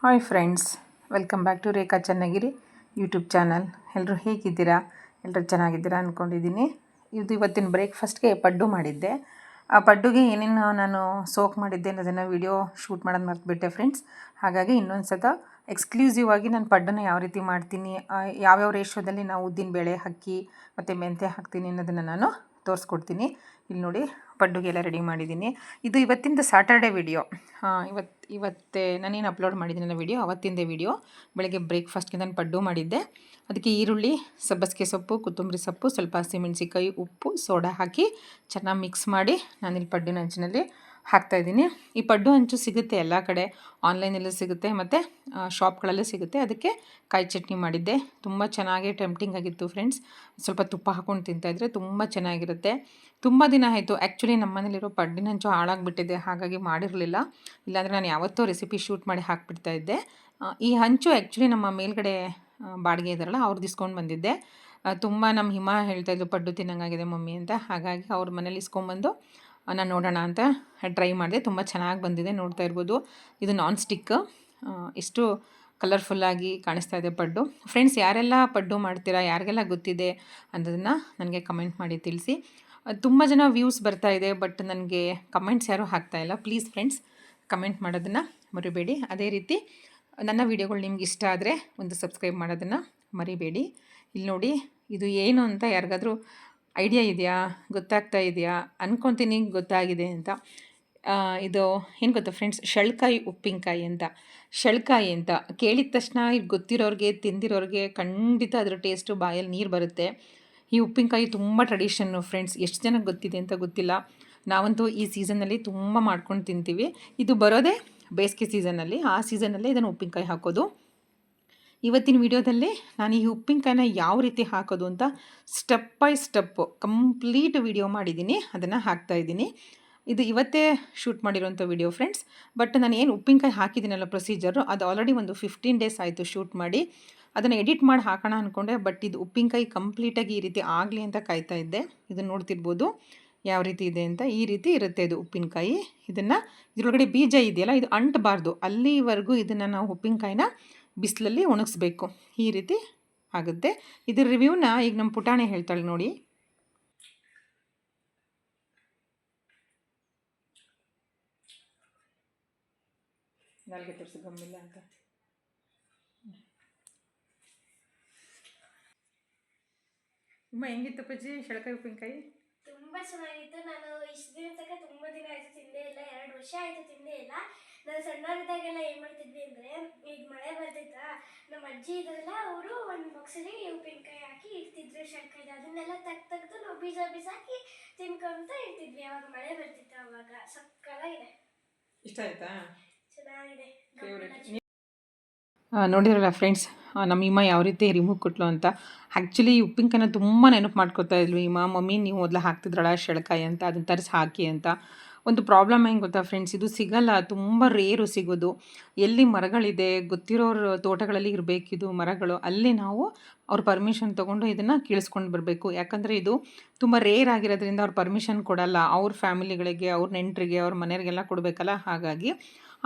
Hi friends, welcome back to Rekha Channagiri YouTube channel. ಎಲ್ಲರೂ ಹೇಗಿದ್ದೀರಾ? ಎಲ್ಲರೂ ಚೆನ್ನಾಗಿದ್ದೀರಾ ಅಂದ್ಕೊಂಡಿದ್ದೀನಿ. ಇವತ್ತಿನ ಬ್ರೇಕ್ಫಾಸ್ಟ್ಗೆ ಪಡ್ಡು ಮಾಡಿದ್ದೆ. ಆ ಪಡ್ಡುಗೆ ಏನೇನು ನಾನು ಸೋಕ್ ಮಾಡಿದ್ದೆ ಅನ್ನೋದನ್ನು ವಿಡಿಯೋ ಶೂಟ್ ಮಾಡೋದು ಮರೆತುಬಿಟ್ಟೆ ಫ್ರೆಂಡ್ಸ್. ಹಾಗಾಗಿ ಇನ್ನೊಂದು ಸತ ಎಕ್ಸ್ಕ್ಲೂಸಿವ್ ಆಗಿ ನಾನು ಪಡ್ಡನ್ನು ಯಾವ ರೀತಿ ಮಾಡ್ತೀನಿ, ಯಾವ್ಯಾವ ರೇಷೋದಲ್ಲಿ ನಾವು ಉದ್ದಿನಬೇಳೆ, ಅಕ್ಕಿ ಮತ್ತು ಮೆಂತ್ಯ ಹಾಕ್ತೀನಿ ಅನ್ನೋದನ್ನು ನಾನು ತೋರಿಸ್ಕೊಡ್ತೀನಿ. ಇಲ್ಲಿ ನೋಡಿ, ಪಡ್ಡುಗೆಲ್ಲ ರೆಡಿ ಮಾಡಿದ್ದೀನಿ. ಇದು ಇವತ್ತಿಂದು ಸಾಟರ್ಡೆ ವಿಡಿಯೋ. ಇವತ್ತೇ ನಾನೇನು ಅಪ್ಲೋಡ್ ಮಾಡಿದ್ದೀನಿ ಅನ್ನೋ ವಿಡಿಯೋ ಅವತ್ತಿಂದೇ ವಿಡಿಯೋ. ಬೆಳಗ್ಗೆ ಬ್ರೇಕ್ಫಾಸ್ಟ್ಗೆ ನಾನು ಪಡ್ಡು ಮಾಡಿದ್ದೆ. ಅದಕ್ಕೆ ಈರುಳ್ಳಿ, ಸಬ್ಬಸಿಗೆ ಸೊಪ್ಪು, ಕೊತ್ತಂಬರಿ ಸೊಪ್ಪು, ಸ್ವಲ್ಪ ಹಸಿಮೆಣಸಿಕಾಯಿ, ಉಪ್ಪು, ಸೋಡಾ ಹಾಕಿ ಚೆನ್ನಾಗಿ ಮಿಕ್ಸ್ ಮಾಡಿ ನಾನಿಲ್ಲಿ ಪಡ್ಡಿನ ಹಂಚಿನಲ್ಲಿ ಹಾಕ್ತಾಯಿದ್ದೀನಿ. ಈ ಪಡ್ಡು ಹಂಚು ಸಿಗುತ್ತೆ ಎಲ್ಲ ಕಡೆ, ಆನ್ಲೈನಲ್ಲೂ ಸಿಗುತ್ತೆ ಮತ್ತು ಶಾಪ್ಗಳಲ್ಲೂ ಸಿಗುತ್ತೆ. ಅದಕ್ಕೆ ಕಾಯಿ ಚಟ್ನಿ ಮಾಡಿದ್ದೆ. ತುಂಬ ಚೆನ್ನಾಗಿ ಟೆಂಪ್ಟಿಂಗ್ ಆಗಿತ್ತು ಫ್ರೆಂಡ್ಸ್. ಸ್ವಲ್ಪ ತುಪ್ಪ ಹಾಕ್ಕೊಂಡು ತಿಂತಾಯಿದ್ರೆ ತುಂಬ ಚೆನ್ನಾಗಿರುತ್ತೆ. ತುಂಬ ದಿನ ಆಯಿತು ಆ್ಯಕ್ಚುಲಿ ನಮ್ಮ ಮನೇಲಿರೋ ಪಡ್ಡಿನ ಹಂಚು ಹಾಳಾಗಿಬಿಟ್ಟಿದೆ, ಹಾಗಾಗಿ ಮಾಡಿರಲಿಲ್ಲ. ಇಲ್ಲಾಂದರೆ ನಾನು ಯಾವತ್ತೋ ರೆಸಿಪಿ ಶೂಟ್ ಮಾಡಿ ಹಾಕ್ಬಿಡ್ತಾಯಿದ್ದೆ. ಈ ಹಂಚು ಆ್ಯಕ್ಚುಲಿ ನಮ್ಮ ಮೇಲ್ಗಡೆ ಬಾಡಿಗೆ ಇದ್ದಾರಲ್ಲ ಅವ್ರದ್ದು ಇಸ್ಕೊಂಡು ಬಂದಿದ್ದೆ. ತುಂಬ ನಮ್ಮ ಹಿಮ ಹೇಳ್ತಾಯಿದ್ರು ಪಡ್ಡು ತಿನ್ನಂಗಾಗಿದೆ ಮಮ್ಮಿ ಅಂತ. ಹಾಗಾಗಿ ಅವ್ರ ಮನೇಲಿ ಇಸ್ಕೊಂಬಂದು ನಾನು ನೋಡೋಣ ಅಂತ ಟ್ರೈ ಮಾಡಿದೆ. ತುಂಬ ಚೆನ್ನಾಗಿ ಬಂದಿದೆ, ನೋಡ್ತಾ ಇರ್ಬೋದು. ಇದು ನಾನ್ ಸ್ಟಿಕ್, ಎಷ್ಟು ಕಲರ್ಫುಲ್ಲಾಗಿ ಕಾಣಿಸ್ತಾ ಇದೆ ಪಡ್ಡು. ಫ್ರೆಂಡ್ಸ್, ಯಾರೆಲ್ಲ ಪಡ್ಡು ಮಾಡ್ತೀರಾ, ಯಾರಿಗೆಲ್ಲ ಗೊತ್ತಿದೆ ಅನ್ನೋದನ್ನು ನನಗೆ ಕಮೆಂಟ್ ಮಾಡಿ ತಿಳಿಸಿ. ತುಂಬ ಜನ ವ್ಯೂಸ್ ಬರ್ತಾಯಿದೆ, ಬಟ್ ನನಗೆ ಕಮೆಂಟ್ಸ್ ಯಾರೂ ಹಾಕ್ತಾಯಿಲ್ಲ. ಪ್ಲೀಸ್ ಫ್ರೆಂಡ್ಸ್, ಕಮೆಂಟ್ ಮಾಡೋದನ್ನು ಮರಿಬೇಡಿ. ಅದೇ ರೀತಿ ನನ್ನ ವೀಡಿಯೋಗಳು ನಿಮ್ಗೆ ಇಷ್ಟ ಆದರೆ ಒಂದು ಸಬ್ಸ್ಕ್ರೈಬ್ ಮಾಡೋದನ್ನು ಮರಿಬೇಡಿ. ಇಲ್ಲಿ ನೋಡಿ, ಇದು ಏನು ಅಂತ ಯಾರಿಗಾದರೂ ಐಡಿಯಾ ಇದೆಯಾ, ಗೊತ್ತಾಗ್ತಾ ಇದೆಯಾ? ಅಂದ್ಕೊತೀನಿ ಗೊತ್ತಾಗಿದೆ ಅಂತ. ಇದು ಏನು ಗೊತ್ತಾ ಫ್ರೆಂಡ್ಸ್, ಶೆಳ್ಕಾಯಿ ಉಪ್ಪಿನಕಾಯಿ ಅಂತ. ಶೆಳ್ಕಾಯಿ ಅಂತ ಕೇಳಿದ ತಕ್ಷಣ ಇದು ಗೊತ್ತಿರೋರಿಗೆ, ತಿಂದಿರೋರಿಗೆ ಖಂಡಿತ ಅದರ ಟೇಸ್ಟು ಬಾಯಲ್ಲಿ ನೀರು ಬರುತ್ತೆ. ಈ ಉಪ್ಪಿನಕಾಯಿ ತುಂಬ ಟ್ರೆಡಿಷನ್ನು ಫ್ರೆಂಡ್ಸ್. ಎಷ್ಟು ಜನಕ್ಕೆ ಗೊತ್ತಿದೆ ಅಂತ ಗೊತ್ತಿಲ್ಲ. ನಾವಂತೂ ಈ ಸೀಸನ್ನಲ್ಲಿ ತುಂಬ ಮಾಡ್ಕೊಂಡು ತಿಂತೀವಿ. ಇದು ಬರೋದೇ ಬೇಸಿಗೆ ಸೀಸನ್ನಲ್ಲಿ. ಆ ಸೀಸನ್ನಲ್ಲಿ ಇದನ್ನು ಉಪ್ಪಿನಕಾಯಿ ಹಾಕೋದು. ಇವತ್ತಿನ ವಿಡಿಯೋದಲ್ಲಿ ನಾನು ಈ ಉಪ್ಪಿನಕಾಯಿನ ಯಾವ ರೀತಿ ಹಾಕೋದು ಅಂತ step by step complete video ಮಾಡಿದ್ದೀನಿ, ಅದನ್ನು ಹಾಕ್ತಾಯಿದ್ದೀನಿ. ಇದು ಇವತ್ತೇ ಶೂಟ್ ಮಾಡಿರೋಂಥ ವಿಡಿಯೋ ಫ್ರೆಂಡ್ಸ್. ಬಟ್ ನಾನು ಏನು ಉಪ್ಪಿನಕಾಯಿ ಹಾಕಿದ್ದೀನಲ್ಲ ಪ್ರೊಸೀಜರು, ಅದು ಆಲ್ರೆಡಿ ಒಂದು 15 ಡೇಸ್ ಆಯಿತು ಶೂಟ್ ಮಾಡಿ. ಅದನ್ನು ಎಡಿಟ್ ಮಾಡಿ ಹಾಕೋಣ ಅಂದ್ಕೊಂಡೆ, ಬಟ್ ಇದು ಉಪ್ಪಿನಕಾಯಿ ಕಂಪ್ಲೀಟಾಗಿ ಈ ರೀತಿ ಆಗಲಿ ಅಂತ ಕಾಯ್ತಾ ಇದ್ದೆ. ಇದನ್ನು ನೋಡ್ತಿರ್ಬೋದು ಯಾವ ರೀತಿ ಇದೆ ಅಂತ. ಈ ರೀತಿ ಇರುತ್ತೆ ಇದು ಉಪ್ಪಿನಕಾಯಿ. ಇದನ್ನು ಇದರೊಳಗಡೆ ಬೀಜ ಇದೆಯಲ್ಲ, ಇದು ಅಂಟಬಾರ್ದು, ಅಲ್ಲಿವರೆಗೂ ಇದನ್ನು ನಾವು ಉಪ್ಪಿನಕಾಯಿನ ಬಿಸಿಲಲ್ಲಿ ಒಣಗಿಸ್ಬೇಕು. ಈ ರೀತಿ ಆಗುತ್ತೆ. ಇದ್ರ ರಿವ್ಯೂನ ಈಗ ನಮ್ಮ ಪುಟಾಣಿ ಹೇಳ್ತಾಳೆ ನೋಡಿ. ನಾಲ್ಗೆ ತೋರಿಸಿ ಗಮ್ಮಿಲ್ಲ ಅಂತ. ತುಂಬ ಹೆಂಗಿತ್ತು ಪಜ್ಜಿ ಶೆಳ್ಕಾಯಿ ಉಪ್ಪಿನಕಾಯಿ? ತುಂಬ ಚೆನ್ನಾಗಿತ್ತು. ನಾನು ಇಷ್ಟು ದಿನ ತನಕ ತುಂಬ ದಿನ ಆಯಿತು ತಿಂದೇ ಇಲ್ಲ, 2 ವರ್ಷ ಆಯಿತು ತಿಂದೇ ಇಲ್ಲ. ನಾನು ಸಣ್ಣವರಿದ್ದಾಗೆಲ್ಲ ಏನು ಮಾಡ್ತಿದ್ವಿ ಅಂದರೆ, ಈಗ ಮಳೆ ಬರ್ತಿತ್ತಾ, ನಮ್ಮ ಅಜ್ಜಿ ಇದ್ರಲ್ಲ, ಅವರು ಒಂದು ಬಾಕ್ಸಲ್ಲಿ ಉಪ್ಪಿನಕಾಯಿ ಹಾಕಿ ಇಡ್ತಿದ್ರು ಶೆಳ್ಕಾಯಿ. ಅದನ್ನೆಲ್ಲ ತೆಗೆದು ನಾವು ಬೀಜ ಹಾಕಿ ತಿನ್ಕೊಂತ ಇರ್ತಿದ್ವಿ. ಅವಾಗ ಮಳೆ ಬರ್ತಿತ್ತು, ಅವಾಗ ಸಕ್ಕತ್ತಾಗಿದೆ. ಇಷ್ಟ ಆಯ್ತಾ? ಚೆನ್ನಾಗಿದೆ. ನೋಡಿರಲ್ಲ ಫ್ರೆಂಡ್ಸ್, ನಮ್ಮ ಇಮ್ಮ ಯಾವ ರೀತಿ ರಿಮೂವ್ ಕೊಟ್ಲು ಅಂತ. ಆ್ಯಕ್ಚುಲಿ ಈ ಉಪ್ಪಿನಕಾಯಿನ ತುಂಬ ನೆನಪು ಮಾಡ್ಕೊತಾ ಇದ್ವಿ ಇಮ್ಮ. ಮಮ್ಮಿ ನೀವು ಮೊದಲು ಹಾಕ್ತಿದ್ರಲ್ಲ ಶೆಳ್ಕಾಯಿ ಅಂತ, ಅದನ್ನು ತರಿಸಿ ಹಾಕಿ ಅಂತ. ಒಂದು ಪ್ರಾಬ್ಲಮ್ ಹೆಂಗೆ ಗೊತ್ತಾ ಫ್ರೆಂಡ್ಸ್, ಇದು ಸಿಗಲ್ಲ, ತುಂಬ ರೇರು ಸಿಗೋದು. ಎಲ್ಲಿ ಮರಗಳಿದೆ ಗೊತ್ತಿರೋರ ತೋಟಗಳಲ್ಲಿ ಇರಬೇಕಿದು ಮರಗಳು, ಅಲ್ಲಿ ನಾವು ಅವ್ರ ಪರ್ಮಿಷನ್ ತೊಗೊಂಡು ಇದನ್ನು ಕೀಳಿಸ್ಕೊಂಡು ಬರಬೇಕು. ಯಾಕಂದರೆ ಇದು ತುಂಬ ರೇರ್ ಆಗಿರೋದ್ರಿಂದ ಅವ್ರು ಪರ್ಮಿಷನ್ ಕೊಡಲ್ಲ. ಅವ್ರ ಫ್ಯಾಮಿಲಿಗಳಿಗೆ, ಅವ್ರ ನೆಂಟರಿಗೆ, ಅವ್ರ ಮನೆಯವರಿಗೆಲ್ಲ ಕೊಡಬೇಕಲ್ಲ. ಹಾಗಾಗಿ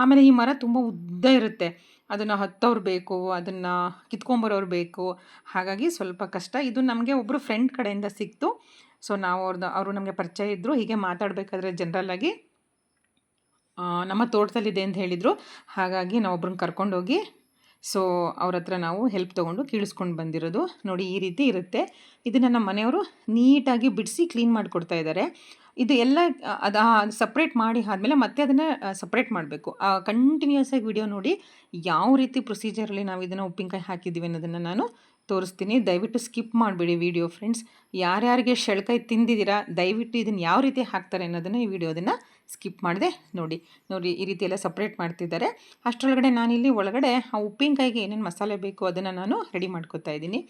ಆಮೇಲೆ ಈ ಮರ ತುಂಬ ಉದ್ದ ಇರುತ್ತೆ, ಅದನ್ನು ಹತ್ತೋರು ಬೇಕು, ಅದನ್ನು ಕಿತ್ಕೊಂಬರೋರು ಬೇಕು. ಹಾಗಾಗಿ ಸ್ವಲ್ಪ ಕಷ್ಟ. ಇದು ನಮಗೆ ಒಬ್ಬರು ಫ್ರೆಂಡ್ ಕಡೆಯಿಂದ ಸಿಕ್ತು. ಸೊ ನಾವು ಅವರು ನಮಗೆ ಪರಿಚಯ ಇದ್ದರು. ಹೀಗೆ ಮಾತಾಡಬೇಕಾದ್ರೆ ಜನರಲ್ಲಾಗಿ ನಮ್ಮ ತೋಟದಲ್ಲಿದೆ ಅಂತ ಹೇಳಿದರು. ಹಾಗಾಗಿ ನಾವು ಒಬ್ರನ್ನ ಕರ್ಕೊಂಡೋಗಿ ಸೊ ಅವ್ರ ಹತ್ರ ನಾವು ಹೆಲ್ಪ್ ತೊಗೊಂಡು ಕೀಳಿಸ್ಕೊಂಡು ಬಂದಿರೋದು. ನೋಡಿ ಈ ರೀತಿ ಇರುತ್ತೆ. ಇದನ್ನು ನಮ್ಮ ಮನೆಯವರು ನೀಟಾಗಿ ಬಿಡಿಸಿ ಕ್ಲೀನ್ ಮಾಡಿಕೊಡ್ತಾ ಇದ್ದಾರೆ. ಇದು ಎಲ್ಲ ಅದು ಸಪ್ರೇಟ್ ಮಾಡಿ ಆದಮೇಲೆ ಮತ್ತೆ ಅದನ್ನು ಸಪ್ರೇಟ್ ಮಾಡಬೇಕು. ಕಂಟಿನ್ಯೂಸ್ ಆಗಿ ವಿಡಿಯೋ ನೋಡಿ ಯಾವ ರೀತಿ ಪ್ರೊಸೀಜರಲ್ಲಿ ನಾವು ಇದನ್ನು ಉಪ್ಪಿನಕಾಯಿ ಹಾಕಿದ್ದೀವಿ ಅನ್ನೋದನ್ನು ನಾನು ತೋರಿಸ್ತೀನಿ. ದಯವಿಟ್ಟು ಸ್ಕಿಪ್ ಮಾಡಿಬಿಡಿ ವಿಡಿಯೋ ಫ್ರೆಂಡ್ಸ್. ಯಾರ್ಯಾರಿಗೆ ಶೆಳ್ಕಾಯಿ ತಿಂದಿದ್ದೀರಾ ದಯವಿಟ್ಟು ಇದನ್ನು ಯಾವ ರೀತಿ ಹಾಕ್ತಾರೆ ಅನ್ನೋದನ್ನು ಈ ವಿಡಿಯೋದನ್ನು ಸ್ಕಿಪ್ ಮಾಡಿದೆ ನೋಡಿ. ಈ ರೀತಿ ಎಲ್ಲ ಸಪ್ರೇಟ್ ಮಾಡ್ತಿದ್ದಾರೆ. ಅಷ್ಟರೊಳಗಡೆ ನಾನಿಲ್ಲಿ ಒಳಗಡೆ ಆ ಉಪ್ಪಿನಕಾಯಿಗೆ ಏನೇನು ಮಸಾಲೆ ಬೇಕು ಅದನ್ನು ನಾನು ರೆಡಿ ಮಾಡ್ಕೊತಾ ಇದ್ದೀನಿ.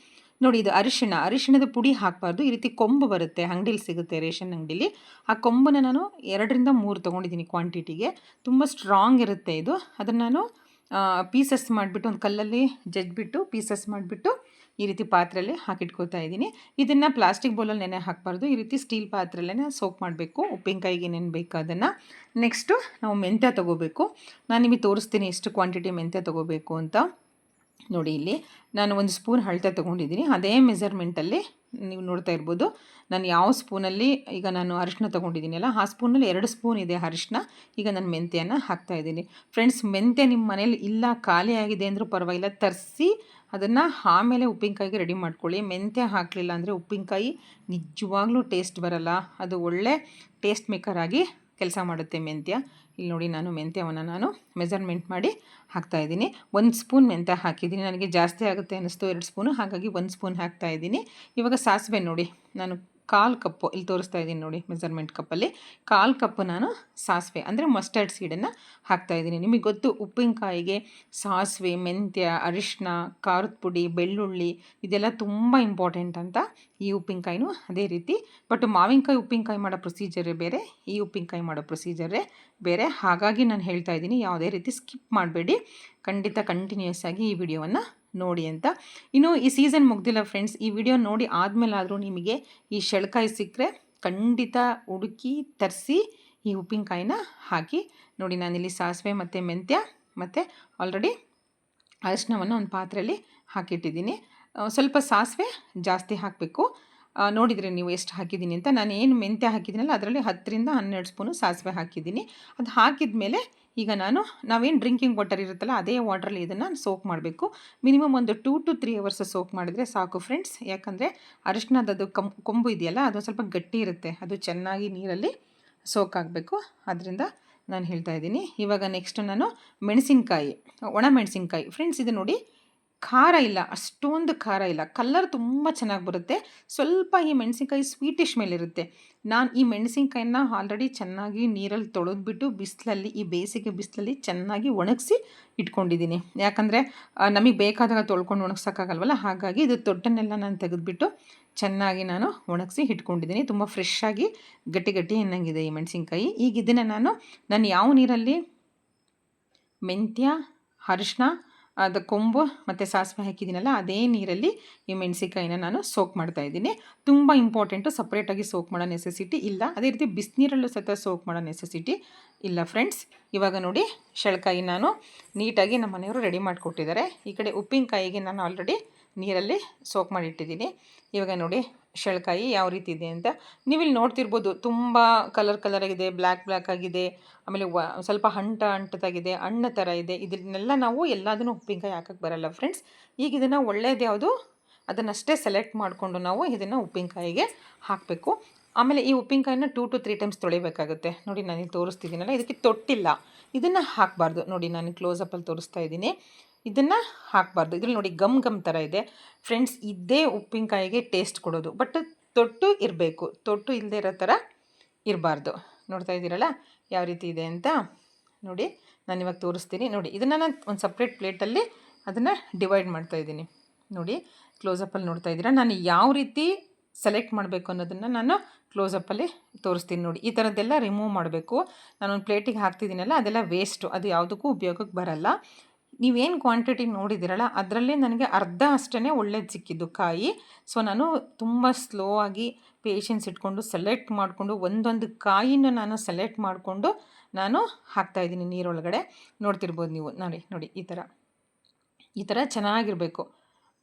ನೋಡಿ, ಇದು ಅರಿಶಿಣದ ಪುಡಿ ಹಾಕಬಾರ್ದು. ಈ ರೀತಿ ಕೊಂಬು ಬರುತ್ತೆ, ಅಂಗಡಿಲಿ ಸಿಗುತ್ತೆ ರೇಷನ್ ಅಂಗಡಿಲಿ. ಆ ಕೊಂಬನ್ನು ನಾನು 2 ರಿಂದ 3 ತೊಗೊಂಡಿದ್ದೀನಿ ಕ್ವಾಂಟಿಟಿಗೆ. ತುಂಬ ಸ್ಟ್ರಾಂಗ್ ಇರುತ್ತೆ ಇದು. ಅದನ್ನು ನಾನು ಪೀಸಸ್ ಮಾಡಿಬಿಟ್ಟು ಒಂದು ಕಲ್ಲಲ್ಲಿ ಜಜ್ಜಿಬಿಟ್ಟು ಪೀಸಸ್ ಮಾಡಿಬಿಟ್ಟು ಈ ರೀತಿ ಪಾತ್ರೆಯಲ್ಲಿ ಹಾಕಿಟ್ಕೋತಾ ಇದ್ದೀನಿ. ಇದನ್ನು ಪ್ಲಾಸ್ಟಿಕ್ ಬೌಲಲ್ಲಿ ನೆನೆ ಹಾಕಬಾರ್ದು, ಈ ರೀತಿ ಸ್ಟೀಲ್ ಪಾತ್ರೆಯಲ್ಲೇ ಸೋಕ್ ಮಾಡಬೇಕು. ಉಪ್ಪಿನಕಾಯಿಗೆ ಏನೇನು ಬೇಕು ಅದನ್ನು. ನೆಕ್ಸ್ಟು ನಾವು ಮೆಂತ್ಯ ತೊಗೋಬೇಕು. ನಾನು ನಿಮಗೆ ತೋರಿಸ್ತೀನಿ ಎಷ್ಟು ಕ್ವಾಂಟಿಟಿ ಮೆಂತ್ಯ ತೊಗೋಬೇಕು ಅಂತ. ನೋಡಿ, ಇಲ್ಲಿ ನಾನು 1 ಸ್ಪೂನ್ ಅಳತೆ ತೊಗೊಂಡಿದ್ದೀನಿ. ಅದೇ ಮೆಜರ್ಮೆಂಟಲ್ಲಿ ನೀವು ನೋಡ್ತಾ ಇರ್ಬೋದು. ನಾನು ಯಾವ ಸ್ಪೂನಲ್ಲಿ ಈಗ ನಾನು ಅರಿಶಿನ ತೊಗೊಂಡಿದ್ದೀನಲ್ಲ, ಆ ಸ್ಪೂನಲ್ಲಿ 2 ಸ್ಪೂನ್ ಇದೆ ಅರಿಶಿನ. ಈಗ ನಾನು ಮೆಂತ್ಯನ ಹಾಕ್ತಾಯಿದ್ದೀನಿ. ಫ್ರೆಂಡ್ಸ್, ಮೆಂತ್ಯ ನಿಮ್ಮ ಮನೇಲಿ ಇಲ್ಲ, ಖಾಲಿ ಆಗಿದೆ ಅಂದರೂ ಪರವಾಗಿಲ್ಲ, ತರಿಸಿ ಅದನ್ನು ಆಮೇಲೆ ಉಪ್ಪಿನಕಾಯಿಗೆ ರೆಡಿ ಮಾಡ್ಕೊಳ್ಳಿ. ಮೆಂತ್ಯ ಹಾಕಲಿಲ್ಲ ಅಂದರೆ ಉಪ್ಪಿನಕಾಯಿ ನಿಜವಾಗ್ಲೂ ಟೇಸ್ಟ್ ಬರಲ್ಲ. ಅದು ಒಳ್ಳೆ ಟೇಸ್ಟ್ ಮೇಕರ್ ಆಗಿ ಕೆಲಸ ಮಾಡುತ್ತೆ ಮೆಂತ್ಯ. ಇಲ್ಲಿ ನೋಡಿ, ನಾನು ಮೆಂತ್ಯವನ್ನು ಮೆಜರ್ಮೆಂಟ್ ಮಾಡಿ ಹಾಕ್ತಾಯಿದ್ದೀನಿ. 1 ಸ್ಪೂನ್ ಮೆಂತ್ಯ ಹಾಕಿದ್ದೀನಿ. ನನಗೆ ಜಾಸ್ತಿ ಆಗುತ್ತೆ ಅನ್ನಿಸ್ತು 2 ಸ್ಪೂನು, ಹಾಗಾಗಿ 1 ಸ್ಪೂನ್ ಹಾಕ್ತಾಯಿದ್ದೀನಿ. ಇವಾಗ ಸಾಸಿವೆ ನೋಡಿ, ನಾನು 1/4 ಕಪ್ಪು ಇಲ್ಲಿ ತೋರಿಸ್ತಾ ಇದ್ದೀನಿ ನೋಡಿ, ಮೆಜರ್ಮೆಂಟ್ ಕಪ್ಪಲ್ಲಿ 1/4 ಕಪ್ಪು ನಾನು ಸಾಸಿವೆ ಅಂದರೆ ಮಸ್ಟರ್ಡ್ ಸೀಡನ್ನು ಹಾಕ್ತಾಯಿದ್ದೀನಿ. ನಿಮಗೆ ಗೊತ್ತು, ಉಪ್ಪಿನಕಾಯಿಗೆ ಸಾಸಿವೆ, ಮೆಂತ್ಯ, ಅರಿಶಿನ, ಖಾರದ ಪುಡಿ, ಬೆಳ್ಳುಳ್ಳಿ ಇದೆಲ್ಲ ತುಂಬ ಇಂಪಾರ್ಟೆಂಟ್ ಅಂತ. ಈ ಉಪ್ಪಿನಕಾಯಿನೂ ಅದೇ ರೀತಿ. ಬಟ್ ಮಾವಿನಕಾಯಿ ಉಪ್ಪಿನಕಾಯಿ ಮಾಡೋ ಪ್ರೊಸೀಜರೇ ಬೇರೆ, ಈ ಉಪ್ಪಿನಕಾಯಿ ಮಾಡೋ ಪ್ರೊಸೀಜರೇ ಬೇರೆ. ಹಾಗಾಗಿ ನಾನು ಹೇಳ್ತಾ ಇದ್ದೀನಿ, ಯಾವುದೇ ರೀತಿ ಸ್ಕಿಪ್ ಮಾಡಬೇಡಿ, ಖಂಡಿತ ಕಂಟಿನ್ಯೂಸ್ ಆಗಿ ಈ ವಿಡಿಯೋವನ್ನು ನೋಡಿ ಅಂತ. ಇನ್ನು ಈ ಸೀಸನ್ ಮುಗ್ದಿಲ್ಲ ಫ್ರೆಂಡ್ಸ್. ಈ ವಿಡಿಯೋ ನೋಡಿ ಆದಮೇಲಾದರೂ ನಿಮಗೆ ಈ ಶೆಳ್ಕಾಯಿ ಸಿಕ್ಕರೆ ಖಂಡಿತ ಹುಡುಕಿ ತರಿಸಿ ಈ ಉಪ್ಪಿನಕಾಯಿನ ಹಾಕಿ ನೋಡಿ. ನಾನಿಲ್ಲಿ ಸಾಸಿವೆ ಮತ್ತು ಮೆಂತ್ಯ ಮತ್ತು ಆಲ್ರೆಡಿ ಅರಿಶಿನವನ್ನು ಒಂದು ಪಾತ್ರೆಯಲ್ಲಿ ಹಾಕಿಟ್ಟಿದ್ದೀನಿ. ಸ್ವಲ್ಪ ಸಾಸಿವೆ ಜಾಸ್ತಿ ಹಾಕಬೇಕು. ನೋಡಿದರೆ ನೀವು ಎಷ್ಟು ಹಾಕಿದ್ದೀನಿ ಅಂತ. ನಾನು ಏನು ಮೆಂತ್ಯ ಹಾಕಿದ್ದೀನಲ್ಲ ಅದರಲ್ಲಿ 10ರಿಂದ 12 ಸ್ಪೂನು ಸಾಸಿವೆ ಹಾಕಿದ್ದೀನಿ. ಅದು ಹಾಕಿದ ಮೇಲೆ ಈಗ ನಾವೇನು ಡ್ರಿಂಕಿಂಗ್ ವಾಟರ್ ಇರುತ್ತಲ್ಲ ಅದೇ ವಾಟ್ರಲ್ಲಿ ಇದನ್ನು ಸೋಕ್ ಮಾಡಬೇಕು. ಮಿನಿಮಮ್ ಒಂದು 2 to 3 hours ಸೋಕ್ ಮಾಡಿದ್ರೆ ಸಾಕು ಫ್ರೆಂಡ್ಸ್. ಯಾಕಂದರೆ ಅರಿಶಿನದ್ದು ಕೊಂಬು ಇದೆಯಲ್ಲ, ಅದು ಸ್ವಲ್ಪ ಗಟ್ಟಿ ಇರುತ್ತೆ, ಅದು ಚೆನ್ನಾಗಿ ನೀರಲ್ಲಿ ಸೋಕ್ ಆಗಬೇಕು. ಅದರಿಂದ ನಾನು ಹೇಳ್ತಾ ಇದ್ದೀನಿ. ಇವಾಗ ನೆಕ್ಸ್ಟ್ ನಾನು ಮೆಣಸಿನ್ಕಾಯಿ, ಒಣ ಮೆಣಸಿನ್ಕಾಯಿ ಫ್ರೆಂಡ್ಸ್, ಇದು ನೋಡಿ ಖಾರ ಇಲ್ಲ, ಅಷ್ಟೊಂದು ಖಾರ ಇಲ್ಲ, ಕಲರ್ ತುಂಬ ಚೆನ್ನಾಗಿ ಬರುತ್ತೆ. ಸ್ವಲ್ಪ ಈ ಮೆಣಸಿನ್ಕಾಯಿ ಸ್ವೀಟಿಶ್ ಮೇಲಿರುತ್ತೆ. ನಾನು ಈ ಮೆಣಸಿನ್ಕಾಯಿನ ಆಲ್ರೆಡಿ ಚೆನ್ನಾಗಿ ನೀರಲ್ಲಿ ತೊಳೆದ್ಬಿಟ್ಟು ಬಿಸಿಲಲ್ಲಿ, ಈ ಬೇಸಿಗೆ ಬಿಸಿಲಲ್ಲಿ ಚೆನ್ನಾಗಿ ಒಣಗಿಸಿ ಇಟ್ಕೊಂಡಿದ್ದೀನಿ. ಯಾಕಂದರೆ ನಮಗೆ ಬೇಕಾದಾಗ ತೊಳ್ಕೊಂಡು ಒಣಗ್ಸೋಕ್ಕಾಗಲ್ವಲ್ಲ, ಹಾಗಾಗಿ ಇದು ತೊಟ್ಟನ್ನೆಲ್ಲ ನಾನು ತೆಗೆದುಬಿಟ್ಟು ಚೆನ್ನಾಗಿ ನಾನು ಒಣಗಿಸಿ ಇಟ್ಕೊಂಡಿದ್ದೀನಿ. ತುಂಬ ಫ್ರೆಶ್ ಆಗಿ ಗಟ್ಟಿ ಗಟ್ಟಿ ಅನ್ನಂಗಿದೆ ಈ ಮೆಣಸಿನ್ಕಾಯಿ. ಈಗ ಇದನ್ನು ನಾನು ಯಾವ ನೀರಲ್ಲಿ ಮೆಂತ್ಯ, ಅರಿಶಿನ, ಅದು ಕೊಂಬು ಮತ್ತು ಸಾಸಿವೆ ಹಾಕಿದ್ದೀನಲ್ಲ ಅದೇ ನೀರಲ್ಲಿ ಈ ಮೆಣಸಿನ್ಕಾಯಿನ ನಾನು ಸೋಕ್ ಮಾಡ್ತಾಯಿದ್ದೀನಿ. ತುಂಬ ಇಂಪಾರ್ಟೆಂಟು, ಸಪ್ರೇಟಾಗಿ ಸೋಕ್ ಮಾಡೋ ನೆಸೆಸಿಟಿ ಇಲ್ಲ. ಅದೇ ರೀತಿ ಬಿಸಿನೀರಲ್ಲೂ ಸಹ ಸೋಕ್ ಮಾಡೋ ನೆಸೆಸಿಟಿ ಇಲ್ಲ ಫ್ರೆಂಡ್ಸ್. ಇವಾಗ ನೋಡಿ, ಶೆಳ್ಕಾಯಿ ನಾನು ನೀಟಾಗಿ ನಮ್ಮ ಮನೆಯವರು ರೆಡಿ ಮಾಡಿಕೊಟ್ಟಿದ್ದಾರೆ. ಈ ಕಡೆ ಉಪ್ಪಿನಕಾಯಿಗೆ ನಾನು ಆಲ್ರೆಡಿ ನೀರಲ್ಲಿ ಸೋಕ್ ಮಾಡಿಟ್ಟಿದ್ದೀನಿ. ಇವಾಗ ನೋಡಿ ಶೆಳ್ಕಾಯಿ ಯಾವ ರೀತಿ ಇದೆ ಅಂತ ನೀವಿಲ್ಲಿ ನೋಡ್ತಿರ್ಬೋದು. ತುಂಬ ಕಲರ್ ಆಗಿದೆ, ಬ್ಲ್ಯಾಕ್ ಆಗಿದೆ, ಆಮೇಲೆ ಸ್ವಲ್ಪ ಅಂಟದಾಗಿದೆ, ಹಣ್ಣು ಥರ ಇದೆ. ಇದನ್ನೆಲ್ಲ ನಾವು ಎಲ್ಲದನ್ನು ಉಪ್ಪಿನಕಾಯಿ ಹಾಕೋಕ್ಕೆ ಬರಲ್ಲ ಫ್ರೆಂಡ್ಸ್. ಈಗ ಇದನ್ನು ಒಳ್ಳೇದು ಯಾವುದು ಅದನ್ನಷ್ಟೇ ಸೆಲೆಕ್ಟ್ ಮಾಡಿಕೊಂಡು ನಾವು ಇದನ್ನು ಉಪ್ಪಿನಕಾಯಿಗೆ ಹಾಕಬೇಕು. ಆಮೇಲೆ ಈ ಉಪ್ಪಿನಕಾಯಿನ 2 to 3 times ತೊಳಿಬೇಕಾಗುತ್ತೆ. ನೋಡಿ, ನಾನು ತೋರಿಸ್ತಿದ್ದೀನಲ್ಲ, ಇದಕ್ಕೆ ತೊಟ್ಟಿಲ್ಲ, ಇದನ್ನು ಹಾಕಬಾರ್ದು. ನೋಡಿ, ನಾನು ಕ್ಲೋಸಪ್ಪಲ್ಲಿ ತೋರಿಸ್ತಾ ಇದ್ದೀನಿ, ಇದನ್ನು ಹಾಕಬಾರ್ದು. ಇದ್ರಲ್ಲಿ ನೋಡಿ ಗಮ್ ಥರ ಇದೆ ಫ್ರೆಂಡ್ಸ್. ಇದೇ ಉಪ್ಪಿನಕಾಯಿಗೆ ಟೇಸ್ಟ್ ಕೊಡೋದು. ಬಟ್ ತೊಟ್ಟು ಇರಬೇಕು, ತೊಟ್ಟು ಇಲ್ಲದೆ ಇರೋ ಥರ ಇರಬಾರ್ದು. ನೋಡ್ತಾ ಇದ್ದೀರಲ್ಲ ಯಾವ ರೀತಿ ಇದೆ ಅಂತ. ನೋಡಿ, ನಾನು ಇವಾಗ ತೋರಿಸ್ತೀನಿ. ನೋಡಿ, ಇದನ್ನು ನಾನು ಒಂದು ಸಪ್ರೇಟ್ ಪ್ಲೇಟಲ್ಲಿ ಅದನ್ನು ಡಿವೈಡ್ ಮಾಡ್ತಾಯಿದ್ದೀನಿ. ನೋಡಿ, ಕ್ಲೋಸಪ್ಪಲ್ಲಿ ನೋಡ್ತಾ ಇದ್ದೀರಾ. ನಾನು ಯಾವ ರೀತಿ ಸೆಲೆಕ್ಟ್ ಮಾಡಬೇಕು ಅನ್ನೋದನ್ನು ನಾನು ಕ್ಲೋಸಪ್ಪಲ್ಲಿ ತೋರಿಸ್ತೀನಿ. ನೋಡಿ, ಈ ಥರದ್ದೆಲ್ಲ ರಿಮೂವ್ ಮಾಡಬೇಕು. ನಾನೊಂದು ಪ್ಲೇಟಿಗೆ ಹಾಕ್ತಿದ್ದೀನಲ್ಲ, ಅದೆಲ್ಲ ವೇಸ್ಟು, ಅದು ಯಾವುದಕ್ಕೂ ಉಪಯೋಗಕ್ಕೆ ಬರಲ್ಲ. ನೀವೇನು ಕ್ವಾಂಟಿಟಿ ನೋಡಿದ್ದೀರಲ್ಲ ಅದರಲ್ಲಿ ನನಗೆ ಅರ್ಧ ಅಷ್ಟೇ ಒಳ್ಳೇದು ಸಿಕ್ಕಿದ್ದು ಕಾಯಿ. ಸೊ ನಾನು ತುಂಬ ಸ್ಲೋ ಆಗಿ ಪೇಷನ್ಸ್ ಇಟ್ಕೊಂಡು ಸೆಲೆಕ್ಟ್ ಮಾಡಿಕೊಂಡು ಒಂದೊಂದು ಕಾಯಿನ ನಾನು ಸೆಲೆಕ್ಟ್ ಮಾಡಿಕೊಂಡು ನಾನು ಹಾಕ್ತಾಯಿದ್ದೀನಿ ನೀರೊಳಗಡೆ. ನೋಡ್ತಿರ್ಬೋದು ನೀವು. ನೋಡಿ ಈ ಥರ ಚೆನ್ನಾಗಿರಬೇಕು.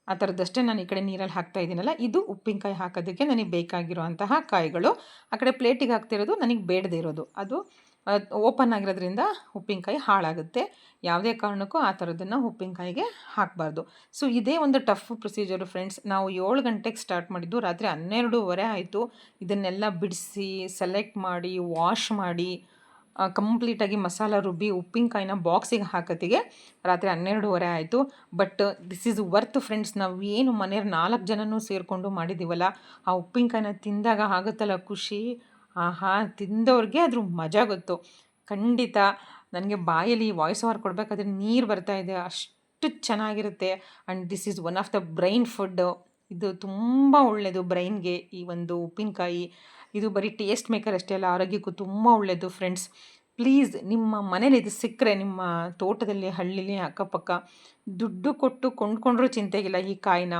ಆ ಥರದ್ದಷ್ಟೇ ನಾನು ಈ ಕಡೆ ನೀರಲ್ಲಿ ಹಾಕ್ತಾಯಿದ್ದೀನಲ್ಲ, ಇದು ಉಪ್ಪಿನಕಾಯಿ ಹಾಕೋದಕ್ಕೆ ನನಗೆ ಬೇಕಾಗಿರೋಂತಹ ಕಾಯಿಗಳು. ಆ ಕಡೆ ಪ್ಲೇಟಿಗೆ ಹಾಕ್ತಿರೋದು ನನಗೆ ಬೇಡದೇ ಇರೋದು, ಅದು ಓಪನ್ ಆಗಿರೋದ್ರಿಂದ ಉಪ್ಪಿನಕಾಯಿ ಹಾಳಾಗುತ್ತೆ. ಯಾವುದೇ ಕಾರಣಕ್ಕೂ ಆ ಥರದನ್ನು ಉಪ್ಪಿನಕಾಯಿಗೆ ಹಾಕಬಾರ್ದು. ಸೊ ಇದೇ ಒಂದು ಟಫ್ ಪ್ರೊಸೀಜರು ಫ್ರೆಂಡ್ಸ್. ನಾವು 7 ಗಂಟೆಗೆ ಸ್ಟಾರ್ಟ್ ಮಾಡಿದ್ದು, ರಾತ್ರಿ 12:15 ಆಯಿತು. ಇದನ್ನೆಲ್ಲ ಬಿಡಿಸಿ ಸೆಲೆಕ್ಟ್ ಮಾಡಿ ವಾಶ್ ಮಾಡಿ ಕಂಪ್ಲೀಟಾಗಿ ಮಸಾಲ ರುಬ್ಬಿ ಉಪ್ಪಿನಕಾಯಿನ ಬಾಕ್ಸಿಗೆ ಹಾಕೋತ್ತಿಗೆ ರಾತ್ರಿ 12:15 ಆಯಿತು. But this is worth friends. ನಾವು ಏನು ಮನೆಯವ್ರು 4 ಜನನೂ ಸೇರಿಕೊಂಡು ಮಾಡಿದ್ದೀವಲ್ಲ, ಆ ಉಪ್ಪಿನಕಾಯಿನ ತಿಂದಾಗ ಆಗುತ್ತಲ್ಲ ಖುಷಿ, ಆಹಾ, ತಿಂದವ್ರಿಗೆ ಅದ್ರ ಮಜಾ ಗೊತ್ತು. ಖಂಡಿತ ನನಗೆ ಬಾಯಲ್ಲಿ ವಾಯ್ಸ್ ಓವರ್ ಕೊಡಬೇಕಾದ್ರೆ ನೀರು ಬರ್ತಾಯಿದೆ, ಅಷ್ಟು ಚೆನ್ನಾಗಿರುತ್ತೆ. And this is one of the brain food. ಇದು ತುಂಬ ಒಳ್ಳೆಯದು ಬ್ರೈನ್ಗೆ ಈ ಒಂದು ಉಪ್ಪಿನಕಾಯಿ. ಇದು ಬರೀ ಟೇಸ್ಟ್ ಮೇಕರ್ ಅಷ್ಟೇ ಅಲ್ಲ, ಆರೋಗ್ಯಕ್ಕೂ ತುಂಬ ಒಳ್ಳೆಯದು ಫ್ರೆಂಡ್ಸ್. ಪ್ಲೀಸ್ ನಿಮ್ಮ ಮನೇಲಿ ಇದು ಸಿಕ್ಕರೆ, ನಿಮ್ಮ ತೋಟದಲ್ಲಿ ಹಳ್ಳಿಲಿ ಅಕ್ಕಪಕ್ಕ ದುಡ್ಡು ಕೊಟ್ಟು ಕೊಂಡ್ಕೊಂಡ್ರೂ ಚಿಂತೆಗಿಲ್ಲ ಈ ಕಾಯಿನ.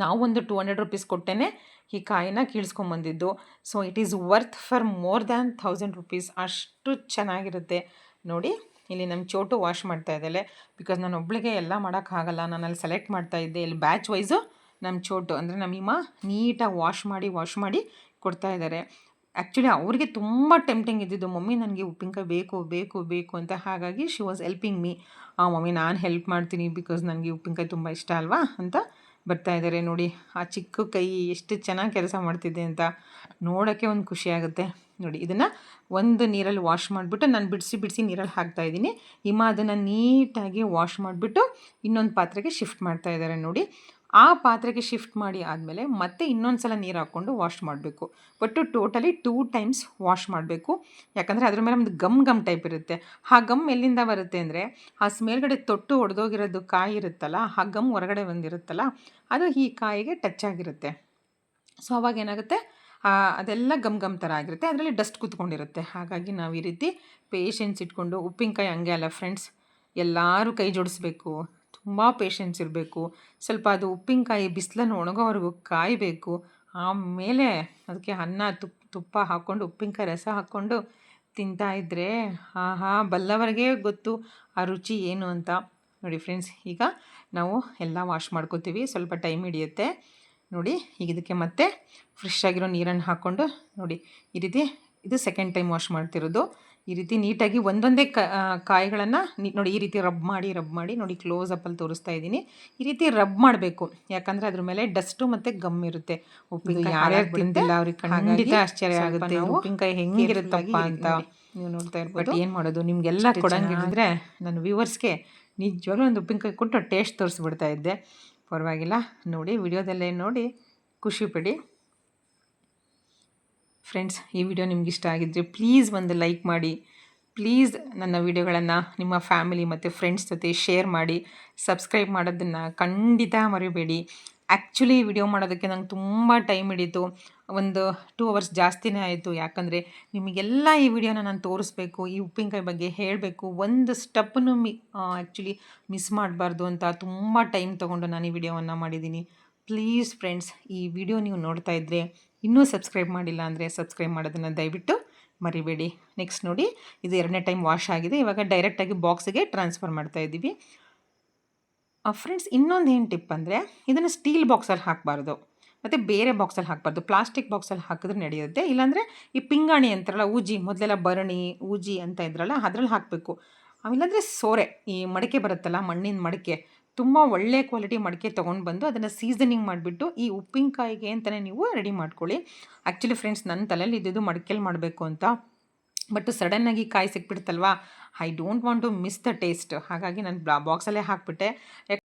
ನಾವೊಂದು 200 ರೂಪೀಸ್ ಕೊಟ್ಟೇ ಈ ಕಾಯಿನ ಕೀಳ್ಸ್ಕೊಂಬಂದಿದ್ದು. So it is worth for more than 1000 rupees. ಅಷ್ಟು ಚೆನ್ನಾಗಿರುತ್ತೆ ನೋಡಿ. ಇಲ್ಲಿ ನಮ್ಮ ಚೋಟು ವಾಶ್ ಮಾಡ್ತಾ ಇದ್ದಾಳೆ, ಬಿಕಾಸ್ ನಾನು ಒಬ್ಳಿಗೆ ಎಲ್ಲ ಮಾಡೋಕ್ಕಾಗಲ್ಲ. ನಾನು ಅಲ್ಲಿ ಸೆಲೆಕ್ಟ್ ಮಾಡ್ತಾ ಇದ್ದೆ. ಇಲ್ಲಿ ಬ್ಯಾಚ್ ವೈಸು ನಮ್ಮ ಚೋಟು ಅಂದರೆ ನಮ್ಮಮ್ಮ ನೀಟಾಗಿ ವಾಶ್ ಮಾಡಿ ಕೊಡ್ತಾ ಇದ್ದಾರೆ. ಆ್ಯಕ್ಚುಲಿ ಅವ್ರಿಗೆ ತುಂಬ ಟೆಂಪ್ಟಿಂಗ್ ಇದ್ದಿದ್ದು, ಮಮ್ಮಿ ನನಗೆ ಉಪ್ಪಿನಕಾಯಿ ಬೇಕು ಬೇಕು ಬೇಕು ಅಂತ. ಹಾಗಾಗಿ she was helping me. Mummy ನಾನು ಹೆಲ್ಪ್ ಮಾಡ್ತೀನಿ ಬಿಕಾಸ್ ನನಗೆ ಉಪ್ಪಿನಕಾಯಿ ತುಂಬ ಇಷ್ಟ ಅಲ್ವಾ ಅಂತ ಬರ್ತಾ ಇದ್ದಾರೆ ನೋಡಿ. ಆ ಚಿಕ್ಕ ಕೈ ಎಷ್ಟು ಚೆನ್ನಾಗಿ ಕೆಲಸ ಮಾಡ್ತಿದ್ದೆ ಅಂತ ನೋಡೋಕ್ಕೆ ಒಂದು ಖುಷಿ ಆಗುತ್ತೆ ನೋಡಿ. ಇದನ್ನು ಒಂದು ನೀರಲ್ಲಿ ವಾಶ್ ಮಾಡಿಬಿಟ್ಟು ನಾನು ಬಿಡಿಸಿ ನೀರಲ್ಲಿ ಹಾಕ್ತಾಯಿದ್ದೀನಿ. ಅದನ್ನು ನೀಟಾಗಿ ವಾಶ್ ಮಾಡಿಬಿಟ್ಟು ಇನ್ನೊಂದು ಪಾತ್ರೆಗೆ ಶಿಫ್ಟ್ ಮಾಡ್ತಾ ಇದ್ದಾರೆ ನೋಡಿ. ಆ ಪಾತ್ರೆಗೆ ಶಿಫ್ಟ್ ಮಾಡಿ ಆದಮೇಲೆ ಮತ್ತೆ ಇನ್ನೊಂದು ಸಲ ನೀರು ಹಾಕ್ಕೊಂಡು ವಾಶ್ ಮಾಡಬೇಕು. ಒಟ್ಟು ಟೋಟಲಿ 2 ಟೈಮ್ಸ್ ವಾಶ್ ಮಾಡಬೇಕು. ಯಾಕಂದರೆ ಅದ್ರ ಮೇಲೆ ಒಂದು ಗಮ್ ಟೈಪ್ ಇರುತ್ತೆ. ಆ ಗಮ್ ಎಲ್ಲಿಂದ ಬರುತ್ತೆ ಅಂದರೆ, ಆ ಮೇಲ್ಗಡೆ ತೊಟ್ಟು ಒಡೆದೋಗಿರೋದು ಕಾಯಿ ಇರುತ್ತಲ್ಲ, ಆ ಗಮ್ ಹೊರಗಡೆ ಬಂದಿರುತ್ತಲ್ಲ, ಅದು ಈ ಕಾಯಿಗೆ ಟಚ್ ಆಗಿರುತ್ತೆ. ಸೊ ಅವಾಗ ಏನಾಗುತ್ತೆ, ಅದೆಲ್ಲ ಗಮ್ ಥರ ಆಗಿರುತ್ತೆ, ಅದರಲ್ಲಿ ಡಸ್ಟ್ ಕೂತ್ಕೊಂಡಿರುತ್ತೆ. ಹಾಗಾಗಿ ನಾವು ಈ ರೀತಿ ಪೇಷನ್ಸ್ ಇಟ್ಕೊಂಡು, ಉಪ್ಪಿನಕಾಯಿ ಹಂಗೆ ಅಲ್ಲ ಫ್ರೆಂಡ್ಸ್, ಎಲ್ಲರೂ ಕೈ ಜೋಡಿಸ್ಬೇಕು, ತುಂಬ ಪೇಷನ್ಸ್ ಇರಬೇಕು. ಸ್ವಲ್ಪ ಅದು ಉಪ್ಪಿನಕಾಯಿ ಬಿಸಿಲನ್ನು ಒಣಗೋವರೆಗೂ ಕಾಯಬೇಕು. ಆಮೇಲೆ ಅದಕ್ಕೆ ಅನ್ನ ತುಪ್ಪ ಹಾಕ್ಕೊಂಡು ಉಪ್ಪಿನಕಾಯಿ ರಸ ಹಾಕ್ಕೊಂಡು ತಿಂತಾಯಿದ್ರೆ ಆಹಾ, ಬಲ್ಲವರೆಗೆ ಗೊತ್ತು ಆ ರುಚಿ ಏನು ಅಂತ ನೋಡಿ ಫ್ರೆಂಡ್ಸ್. ಈಗ ನಾವು ಎಲ್ಲ ವಾಶ್ ಮಾಡ್ಕೋತೀವಿ, ಸ್ವಲ್ಪ ಟೈಮ್ ಹಿಡಿಯುತ್ತೆ ನೋಡಿ. ಈಗ ಇದಕ್ಕೆ ಮತ್ತೆ ಫ್ರೆಶ್ ಆಗಿರೋ ನೀರನ್ನು ಹಾಕ್ಕೊಂಡು ನೋಡಿ, ಈ ರೀತಿ ಇದು ಸೆಕೆಂಡ್ ಟೈಮ್ ವಾಶ್ ಮಾಡ್ತಿರೋದು. ಈ ರೀತಿ ನೀಟಾಗಿ ಒಂದೊಂದೇ ಕಾಯಿಗಳನ್ನು ನೋಡಿ ಈ ರೀತಿ ರಬ್ ಮಾಡಿ ನೋಡಿ, ಕ್ಲೋಸಪ್ಪಲ್ಲಿ ತೋರಿಸ್ತಾ ಇದ್ದೀನಿ. ಈ ರೀತಿ ರಬ್ ಮಾಡಬೇಕು, ಯಾಕಂದರೆ ಅದ್ರ ಮೇಲೆ ಡಸ್ಟು ಮತ್ತು ಗಮ್ ಇರುತ್ತೆ. ಉಪ್ಪಿನಕಾಯಿ ಯಾರ್ಯಾರು ತಿಂದಿಲ್ಲ ಅವ್ರಿಗೆ ಖಂಡಿತ ಆಶ್ಚರ್ಯ ಆಗುತ್ತೆ ಉಪ್ಪಿನಕಾಯಿ ಹೆಂಗಿರುತ್ತಪ್ಪ ಅಂತ. ನೀವು ನೋಡ್ತಾ ಇರ್ಬೋದು. ಏನು ಮಾಡೋದು, ನಿಮಗೆಲ್ಲ ಕೊಡಂಗಿದ್ರೆ ನನ್ನ ವ್ಯೂವರ್ಸ್ಗೆ ನಿಜವಾಗ್ಲೂ ಒಂದು ಉಪ್ಪಿನಕಾಯಿ ಕೊಟ್ಟು ಟೇಸ್ಟ್ ತೋರಿಸ್ಬಿಡ್ತಾ ಇದ್ದೆ. ಪರವಾಗಿಲ್ಲ ನೋಡಿ, ವಿಡಿಯೋದಲ್ಲೇ ನೋಡಿ ಖುಷಿಪಡಿ ಫ್ರೆಂಡ್ಸ್. ಈ ವಿಡಿಯೋ ನಿಮ್ಗೆ ಇಷ್ಟ ಆಗಿದ್ದರೆ ಪ್ಲೀಸ್ ಒಂದು ಲೈಕ್ ಮಾಡಿ. ಪ್ಲೀಸ್ ನನ್ನ ವಿಡಿಯೋಗಳನ್ನು ನಿಮ್ಮ ಫ್ಯಾಮಿಲಿ ಮತ್ತು ಫ್ರೆಂಡ್ಸ್ ಜೊತೆ ಶೇರ್ ಮಾಡಿ. ಸಬ್ಸ್ಕ್ರೈಬ್ ಮಾಡೋದನ್ನು ಖಂಡಿತ ಮರಿಬೇಡಿ. ಆ್ಯಕ್ಚುಲಿ ವಿಡಿಯೋ ಮಾಡೋದಕ್ಕೆ ನಂಗೆ ತುಂಬ ಟೈಮ್ ಹಿಡಿತು, ಒಂದು 2 ಅವರ್ಸ್ ಜಾಸ್ತಿನೇ ಆಯಿತು. ಯಾಕಂದರೆ ನಿಮಗೆಲ್ಲ ಈ ವಿಡಿಯೋನ ನಾನು ತೋರಿಸ್ಬೇಕು, ಈ ಉಪ್ಪಿನಕಾಯಿ ಬಗ್ಗೆ ಹೇಳಬೇಕು, ಒಂದು ಸ್ಟೆಪ್ಪನ್ನು ಆ್ಯಕ್ಚುಲಿ ಮಿಸ್ ಮಾಡಬಾರ್ದು ಅಂತ ತುಂಬ ಟೈಮ್ ತೊಗೊಂಡು ನಾನು ಈ ವಿಡಿಯೋವನ್ನು ಮಾಡಿದ್ದೀನಿ. ಪ್ಲೀಸ್ ಫ್ರೆಂಡ್ಸ್, ಈ ವಿಡಿಯೋ ನೀವು ನೋಡ್ತಾ ಇದ್ದರೆ ಇನ್ನೂ ಸಬ್ಸ್ಕ್ರೈಬ್ ಮಾಡಿಲ್ಲ ಅಂದರೆ ಸಬ್ಸ್ಕ್ರೈಬ್ ಮಾಡೋದನ್ನು ದಯವಿಟ್ಟು ಮರಿಬೇಡಿ. ನೆಕ್ಸ್ಟ್ ನೋಡಿ, ಇದು 2ನೇ ಟೈಮ್ ವಾಶ್ ಆಗಿದೆ. ಇವಾಗ ಡೈರೆಕ್ಟಾಗಿ ಬಾಕ್ಸಿಗೆ ಟ್ರಾನ್ಸ್ಫರ್ ಮಾಡ್ತಾ ಇದ್ದೀವಿ ಫ್ರೆಂಡ್ಸ್. ಇನ್ನೊಂದು ಏನು ಟಿಪ್ ಅಂದರೆ, ಇದನ್ನು ಸ್ಟೀಲ್ ಬಾಕ್ಸಲ್ಲಿ ಹಾಕಬಾರ್ದು ಮತ್ತು ಬೇರೆ ಬಾಕ್ಸಲ್ಲಿ ಹಾಕಬಾರ್ದು. ಪ್ಲಾಸ್ಟಿಕ್ ಬಾಕ್ಸಲ್ಲಿ ಹಾಕಿದ್ರೆ ನಡೆಯುತ್ತೆ. ಇಲ್ಲಾಂದರೆ ಈ ಪಿಂಗಾಣಿ ಅಂತಾರಲ್ಲ, ಊಜಿ, ಮೊದಲೆಲ್ಲ ಭರಣಿ ಊಜಿ ಅಂತ ಇದ್ರಲ್ಲ, ಅದ್ರಲ್ಲಿ ಹಾಕಬೇಕು. ಇಲ್ಲಾಂದರೆ ಸೋರೆ, ಈ ಮಡಿಕೆ ಬರುತ್ತಲ್ಲ, ಮಣ್ಣಿನ ಮಡಿಕೆ, ತುಂಬ ಒಳ್ಳೆ ಕ್ವಾಲಿಟಿ ಮಡಿಕೆ ತೊಗೊಂಡು ಬಂದು ಅದನ್ನು ಸೀಸನಿಂಗ್ ಮಾಡಿಬಿಟ್ಟು ಈ ಉಪ್ಪಿನಕಾಯಿಗೆ ಅಂತಲೇ ನೀವು ರೆಡಿ ಮಾಡ್ಕೊಳ್ಳಿ. ಆ್ಯಕ್ಚುಲಿ ಫ್ರೆಂಡ್ಸ್, ನನ್ನ ತಲೆಯಲ್ಲಿ ಇದ್ದಿದ್ದು ಮಡಿಕೆಯಲ್ಲಿ ಮಾಡಬೇಕು ಅಂತ, ಬಟ್ ಸಡನ್ನಾಗಿ ಕಾಯಿ ಸಿಕ್ಬಿಡ್ತಲ್ವಾ, I don't want to miss the taste. ಹಾಗಾಗಿ ನಾನು ಬಾಕ್ಸಲ್ಲೇ ಹಾಕಿಬಿಟ್ಟೆ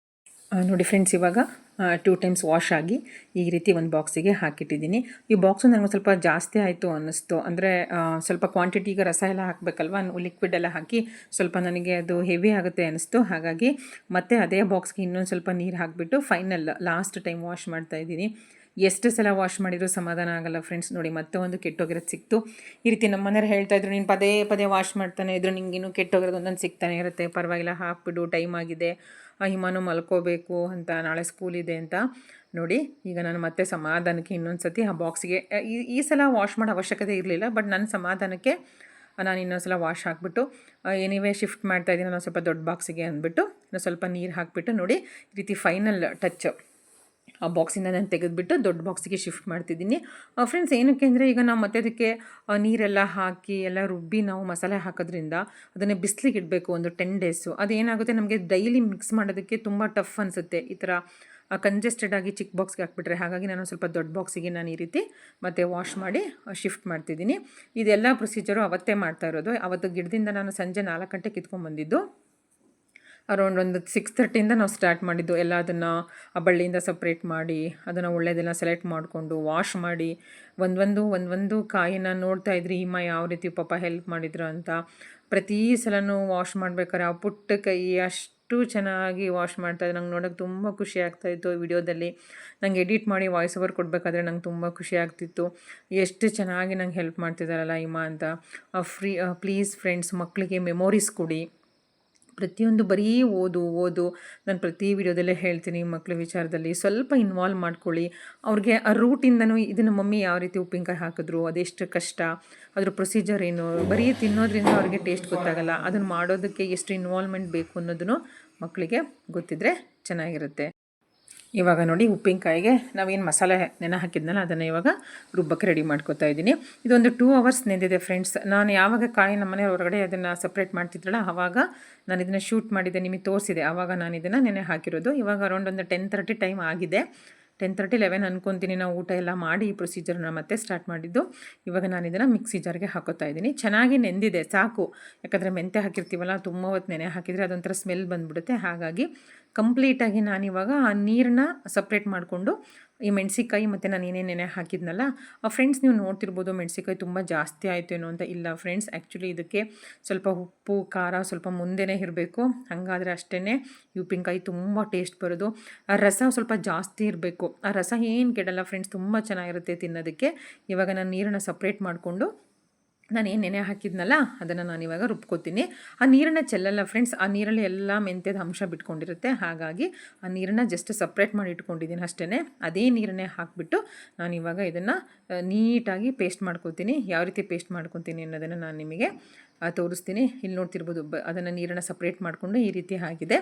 ನೋಡಿ ಫ್ರೆಂಡ್ಸ್. ಇವಾಗ 2 ಟೈಮ್ಸ್ ವಾಶ್ ಆಗಿ ಈ ರೀತಿ ಒಂದು ಬಾಕ್ಸಿಗೆ ಹಾಕಿಟ್ಟಿದ್ದೀನಿ. ಈ ಬಾಕ್ಸು ನನಗೆ ಸ್ವಲ್ಪ ಜಾಸ್ತಿ ಆಯಿತು ಅನ್ನಿಸ್ತು. ಅಂದರೆ ಸ್ವಲ್ಪ ಕ್ವಾಂಟಿಟಿಗೆ ರಸ ಎಲ್ಲ ಹಾಕಬೇಕಲ್ವ, ಲಿಕ್ವಿಡ್ ಎಲ್ಲ ಹಾಕಿ ಸ್ವಲ್ಪ ನನಗೆ ಅದು ಹೆವಿ ಆಗುತ್ತೆ ಅನ್ನಿಸ್ತು. ಹಾಗಾಗಿ ಮತ್ತೆ ಅದೇ ಬಾಕ್ಸ್ಗೆ ಇನ್ನೊಂದು ಸ್ವಲ್ಪ ನೀರು ಹಾಕಿಬಿಟ್ಟು ಲಾಸ್ಟ್ ಟೈಮ್ ವಾಶ್ ಮಾಡ್ತಾಯಿದ್ದೀನಿ. ಎಷ್ಟು ಸಲ ವಾಶ್ ಮಾಡಿದರೂ ಸಮಾಧಾನ ಆಗಲ್ಲ ಫ್ರೆಂಡ್ಸ್. ನೋಡಿ, ಮತ್ತೆ ಒಂದು ಕೆಟ್ಟೋಗಿರೋದು ಸಿಕ್ತು. ಈ ರೀತಿ ನಮ್ಮ ಮನೆಯವ್ರು ಹೇಳ್ತಾಯಿದ್ರು, ನೀನು ಪದೇ ವಾಶ್ ಮಾಡ್ತಾನೆ ಇದ್ರು ನಿಂಗೇನು ಕೆಟ್ಟೋಗಿರೋದು ಒಂದೊಂದು ಸಿಗ್ತಾನೆ ಇರುತ್ತೆ, ಪರವಾಗಿಲ್ಲ ಹಾಕ್ಬಿಡು, ಟೈಮ್ ಆಗಿದೆ, ಹಿಮಾನು ಮಲ್ಕೋಬೇಕು ಅಂತ, ನಾಳೆ ಸ್ಕೂಲ್ ಇದೆ ಅಂತ. ನೋಡಿ, ಈಗ ನಾನು ಮತ್ತೆ ಸಮಾಧಾನಕ್ಕೆ ಇನ್ನೊಂದು ಸತಿ ಆ ಬಾಕ್ಸಿಗೆ ಈ ಸಲ ವಾಶ್ ಮಾಡೋ ಅವಶ್ಯಕತೆ ಇರಲಿಲ್ಲ, ಬಟ್ ನನ್ನ ಸಮಾಧಾನಕ್ಕೆ ನಾನು ಇನ್ನೊಂದು ಸಲ ವಾಶ್ ಹಾಕಿಬಿಟ್ಟು ಎನಿವೇ ಶಿಫ್ಟ್ ಮಾಡ್ತಾಯಿದ್ದೀನಿ ನಾನು ಸ್ವಲ್ಪ ದೊಡ್ಡ ಬಾಕ್ಸಿಗೆ ಅಂದ್ಬಿಟ್ಟು ಸ್ವಲ್ಪ ನೀರು ಹಾಕಿಬಿಟ್ಟು ನೋಡಿ, ಈ ರೀತಿ ಫೈನಲ್ ಟಚ್ ಆ ಬಾಕ್ಸಿಂದ ನಾನು ತೆಗೆದುಬಿಟ್ಟು ದೊಡ್ಡ ಬಾಕ್ಸಿಗೆ ಶಿಫ್ಟ್ ಮಾಡ್ತಿದ್ದೀನಿ ಫ್ರೆಂಡ್ಸ್. ಏನಕ್ಕೆ ಅಂದರೆ, ಈಗ ನಾವು ಮತ್ತೆ ಅದಕ್ಕೆ ನೀರೆಲ್ಲ ಹಾಕಿ ಎಲ್ಲ ರುಬ್ಬಿ ನಾವು ಮಸಾಲೆ ಹಾಕೋದ್ರಿಂದ ಅದನ್ನು ಬಿಸಿಲಿಗೆ ಇಡಬೇಕು ಒಂದು 10 ಡೇಸು. ಅದೇನಾಗುತ್ತೆ, ನಮಗೆ ಡೈಲಿ ಮಿಕ್ಸ್ ಮಾಡೋದಕ್ಕೆ ತುಂಬ ಟಫ್ ಅನಿಸುತ್ತೆ, ಈ ಥರ ಕಂಜೆಸ್ಟೆಡ್ ಆಗಿ ಚಿಕ್ಕ ಬಾಕ್ಸ್ಗೆ ಹಾಕ್ಬಿಟ್ರೆ. ಹಾಗಾಗಿ ನಾನು ಸ್ವಲ್ಪ ದೊಡ್ಡ ಬಾಕ್ಸಿಗೆ ನಾನು ಈ ರೀತಿ ಮತ್ತೆ ವಾಶ್ ಮಾಡಿ ಶಿಫ್ಟ್ ಮಾಡ್ತಿದ್ದೀನಿ. ಇದೆಲ್ಲ ಪ್ರೊಸೀಜರು ಅವತ್ತೇ ಮಾಡ್ತಾ ಇರೋದು. ಅವತ್ತು ಗಿಡದಿಂದ ನಾನು ಸಂಜೆ 4 ಗಂಟೆಗೆ ಕಿತ್ಕೊಂಡ್ಬಂದಿದ್ದು. ಅರೌಂಡ್ ಒಂದು 6:30ಇಂದ ನಾವು ಸ್ಟಾರ್ಟ್ ಮಾಡಿದ್ದು. ಎಲ್ಲ ಅದನ್ನು ಆ ಬಳ್ಳಿಯಿಂದ ಸಪ್ರೇಟ್ ಮಾಡಿ ಅದನ್ನು ಒಳ್ಳೆಯದೆಲ್ಲ ಸೆಲೆಕ್ಟ್ ಮಾಡಿಕೊಂಡು ವಾಶ್ ಮಾಡಿ ಒಂದೊಂದು ಕಾಯಿನ ನೋಡ್ತಾ ಇದ್ರಿ ಹಿಮ ಯಾವ ರೀತಿ ಪಾಪ ಹೆಲ್ಪ್ ಮಾಡಿದ್ರು ಅಂತ. ಪ್ರತಿ ಸಲನೂ ವಾಶ್ ಮಾಡ್ಬೇಕಾದ್ರೆ ಆ ಪುಟ್ಟ ಕೈ ಎಷ್ಟು ಚೆನ್ನಾಗಿ ವಾಶ್ ಮಾಡ್ತಾಯಿದ್ದೆ. ನಂಗೆ ನೋಡೋಕ್ಕೆ ತುಂಬ ಖುಷಿ ಆಗ್ತಾಯಿತ್ತು ವಿಡಿಯೋದಲ್ಲಿ. ನಂಗೆ ಎಡಿಟ್ ಮಾಡಿ ವಾಯ್ಸ್ ಓವರ್ ಕೊಡಬೇಕಾದ್ರೆ ನಂಗೆ ತುಂಬ ಖುಷಿ ಆಗ್ತಿತ್ತು. ಎಷ್ಟು ಚೆನ್ನಾಗಿ ನಂಗೆ ಹೆಲ್ಪ್ ಮಾಡ್ತಿದ್ದಾರಲ್ಲ ಇಮ್ಮ ಅಂತ. ಪ್ಲೀಸ್ ಫ್ರೆಂಡ್ಸ್, ಮಕ್ಕಳಿಗೆ ಮೆಮೊರೀಸ್ ಕೊಡಿ. ಪ್ರತಿಯೊಂದು ಬರೀ ಓದು ನಾನು ಪ್ರತಿ ವಿಡಿಯೋದಲ್ಲೇ ಹೇಳ್ತೀನಿ. ಮಕ್ಕಳ ವಿಚಾರದಲ್ಲಿ ಸ್ವಲ್ಪ ಇನ್ವಾಲ್ವ್ ಮಾಡ್ಕೊಳ್ಳಿ. ಅವ್ರಿಗೆ ಆ ರೂಟಿಂದನೂ ಇದನ್ನು ಮಮ್ಮಿ ಯಾವ ರೀತಿ ಉಪ್ಪಿನಕಾಯಿ ಹಾಕಿದ್ರು, ಅದೆಷ್ಟು ಕಷ್ಟ, ಅದ್ರ ಪ್ರೊಸೀಜರ್ ಏನು, ಬರೀ ತಿನ್ನೋದ್ರಿಂದ ಅವ್ರಿಗೆ ಟೇಸ್ಟ್ ಗೊತ್ತಾಗಲ್ಲ. ಅದನ್ನು ಮಾಡೋದಕ್ಕೆ ಎಷ್ಟು ಇನ್ವಾಲ್ವ್ಮೆಂಟ್ ಬೇಕು ಅನ್ನೋದನ್ನು ಮಕ್ಕಳಿಗೆ ಗೊತ್ತಿದ್ದರೆ ಚೆನ್ನಾಗಿರುತ್ತೆ. ಇವಾಗ ನೋಡಿ ಉಪ್ಪಿನಕಾಯಿಗೆ ನಾವೇನು ಮಸಾಲೆ ನೆನೆ ಹಾಕಿದ್ನಲ್ಲ ಅದನ್ನು ಇವಾಗ ರುಬ್ಬಕ್ಕೆ ರೆಡಿ ಮಾಡ್ಕೊತಾ ಇದ್ದೀನಿ. ಇದೊಂದು 2 hours ನೆಂದಿದೆ ಫ್ರೆಂಡ್ಸ್. ನಾನು ಯಾವಾಗ ಕಾಯಿ ನಮ್ಮ ಮನೆ ಹೊರಗಡೆ ಅದನ್ನು ಸಪ್ರೇಟ್ ಮಾಡ್ತಿದ್ರಲ್ಲ ಆವಾಗ ನಾನು ಇದನ್ನು ಶೂಟ್ ಮಾಡಿದ್ದೆ, ನಿಮಗೆ ತೋರಿಸಿದೆ. ಆವಾಗ ನಾನು ಇದನ್ನು ನೆನೆ ಹಾಕಿರೋದು. ಇವಾಗ ಅರೌಂಡ್ ಒಂದು 10:30 ಟೈಮ್ ಆಗಿದೆ. 10:30, 11 ಅನ್ಕೊತೀನಿ. ನಾವು ಊಟ ಎಲ್ಲ ಮಾಡಿ ಈ ಪ್ರೊಸೀಜರ್ನ ಮತ್ತೆ ಸ್ಟಾರ್ಟ್ ಮಾಡಿದ್ದು. ಇವಾಗ ನಾನು ಇದನ್ನು ಮಿಕ್ಸಿ ಜಾರ್ಗೆ ಹಾಕೋತಾ ಇದ್ದೀನಿ. ಚೆನ್ನಾಗಿ ನೆಂದಿದೆ ಸಾಕು, ಯಾಕಂದರೆ ಮೆಂತೆ ಹಾಕಿರ್ತೀವಲ್ಲ, ತುಂಬ ಹೊತ್ತು ನೆನೆ ಹಾಕಿದರೆ ಅದೊಂಥರ ಸ್ಮೆಲ್ ಬಂದುಬಿಡುತ್ತೆ. ಹಾಗಾಗಿ ಕಂಪ್ಲೀಟಾಗಿ ನಾನಿವಾಗ ಆ ನೀರನ್ನ ಸಪ್ರೇಟ್ ಮಾಡಿಕೊಂಡು ಈ ಮೆಣಸಿಕಾಯಿ ಮತ್ತು ನಾನು ಏನೇನು ನೆನೆ ಹಾಕಿದ್ನಲ್ಲ ಫ್ರೆಂಡ್ಸ್, ನೀವು ನೋಡ್ತಿರ್ಬೋದು ಮೆಣಸಿಕಾಯಿ ತುಂಬ ಜಾಸ್ತಿ ಆಯಿತು ಏನೋ ಅಂತ. ಇಲ್ಲ ಫ್ರೆಂಡ್ಸ್, ಆ್ಯಕ್ಚುಲಿ ಇದಕ್ಕೆ ಸ್ವಲ್ಪ ಉಪ್ಪು ಖಾರ ಸ್ವಲ್ಪ ಮುಂದೆನೇ ಇರಬೇಕು. ಹಾಗಾದರೆ ಅಷ್ಟೇ ಈ ಉಪ್ಪಿನಕಾಯಿ ತುಂಬ ಟೇಸ್ಟ್ ಬರೋದು. ಆ ರಸ ಸ್ವಲ್ಪ ಜಾಸ್ತಿ ಇರಬೇಕು. ಆ ರಸ ಏನು ಕೆಡಲ್ಲ ಫ್ರೆಂಡ್ಸ್, ತುಂಬ ಚೆನ್ನಾಗಿರುತ್ತೆ ತಿನ್ನೋದಕ್ಕೆ. ಇವಾಗ ನಾನು ನೀರನ್ನು ಸಪ್ರೇಟ್ ಮಾಡಿಕೊಂಡು ನಾನು ಏನು ನೆನೆ ಹಾಕಿದ್ನಲ್ಲ ಅದನ್ನು ನಾನಿವಾಗ ರುಬ್ಕೋತೀನಿ. ಆ ನೀರನ್ನು ಚೆಲ್ಲಲ್ಲ ಫ್ರೆಂಡ್ಸ್, ಆ ನೀರಲ್ಲಿ ಎಲ್ಲ ಮೆಂತ್ಯದ ಅಂಶ ಬಿಟ್ಕೊಂಡಿರುತ್ತೆ. ಹಾಗಾಗಿ ಆ ನೀರನ್ನು ಜಸ್ಟ್ ಸಪ್ರೇಟ್ ಮಾಡಿ ಇಟ್ಕೊಂಡಿದ್ದೀನಿ ಅಷ್ಟೇ. ಅದೇ ನೀರನ್ನೇ ಹಾಕಿಬಿಟ್ಟು ನಾನಿವಾಗ ಇದನ್ನು ನೀಟಾಗಿ ಪೇಸ್ಟ್ ಮಾಡ್ಕೊತೀನಿ. ಯಾವ ರೀತಿ ಪೇಸ್ಟ್ ಮಾಡ್ಕೊತೀನಿ ಅನ್ನೋದನ್ನು ನಾನು ನಿಮಗೆ ತೋರಿಸ್ತೀನಿ. ಇಲ್ಲಿ ನೋಡ್ತಿರ್ಬೋದು, ಅದನ್ನು ನೀರನ್ನು ಸಪ್ರೇಟ್ ಮಾಡಿಕೊಂಡು ಈ ರೀತಿ ಆಗಿದೆ.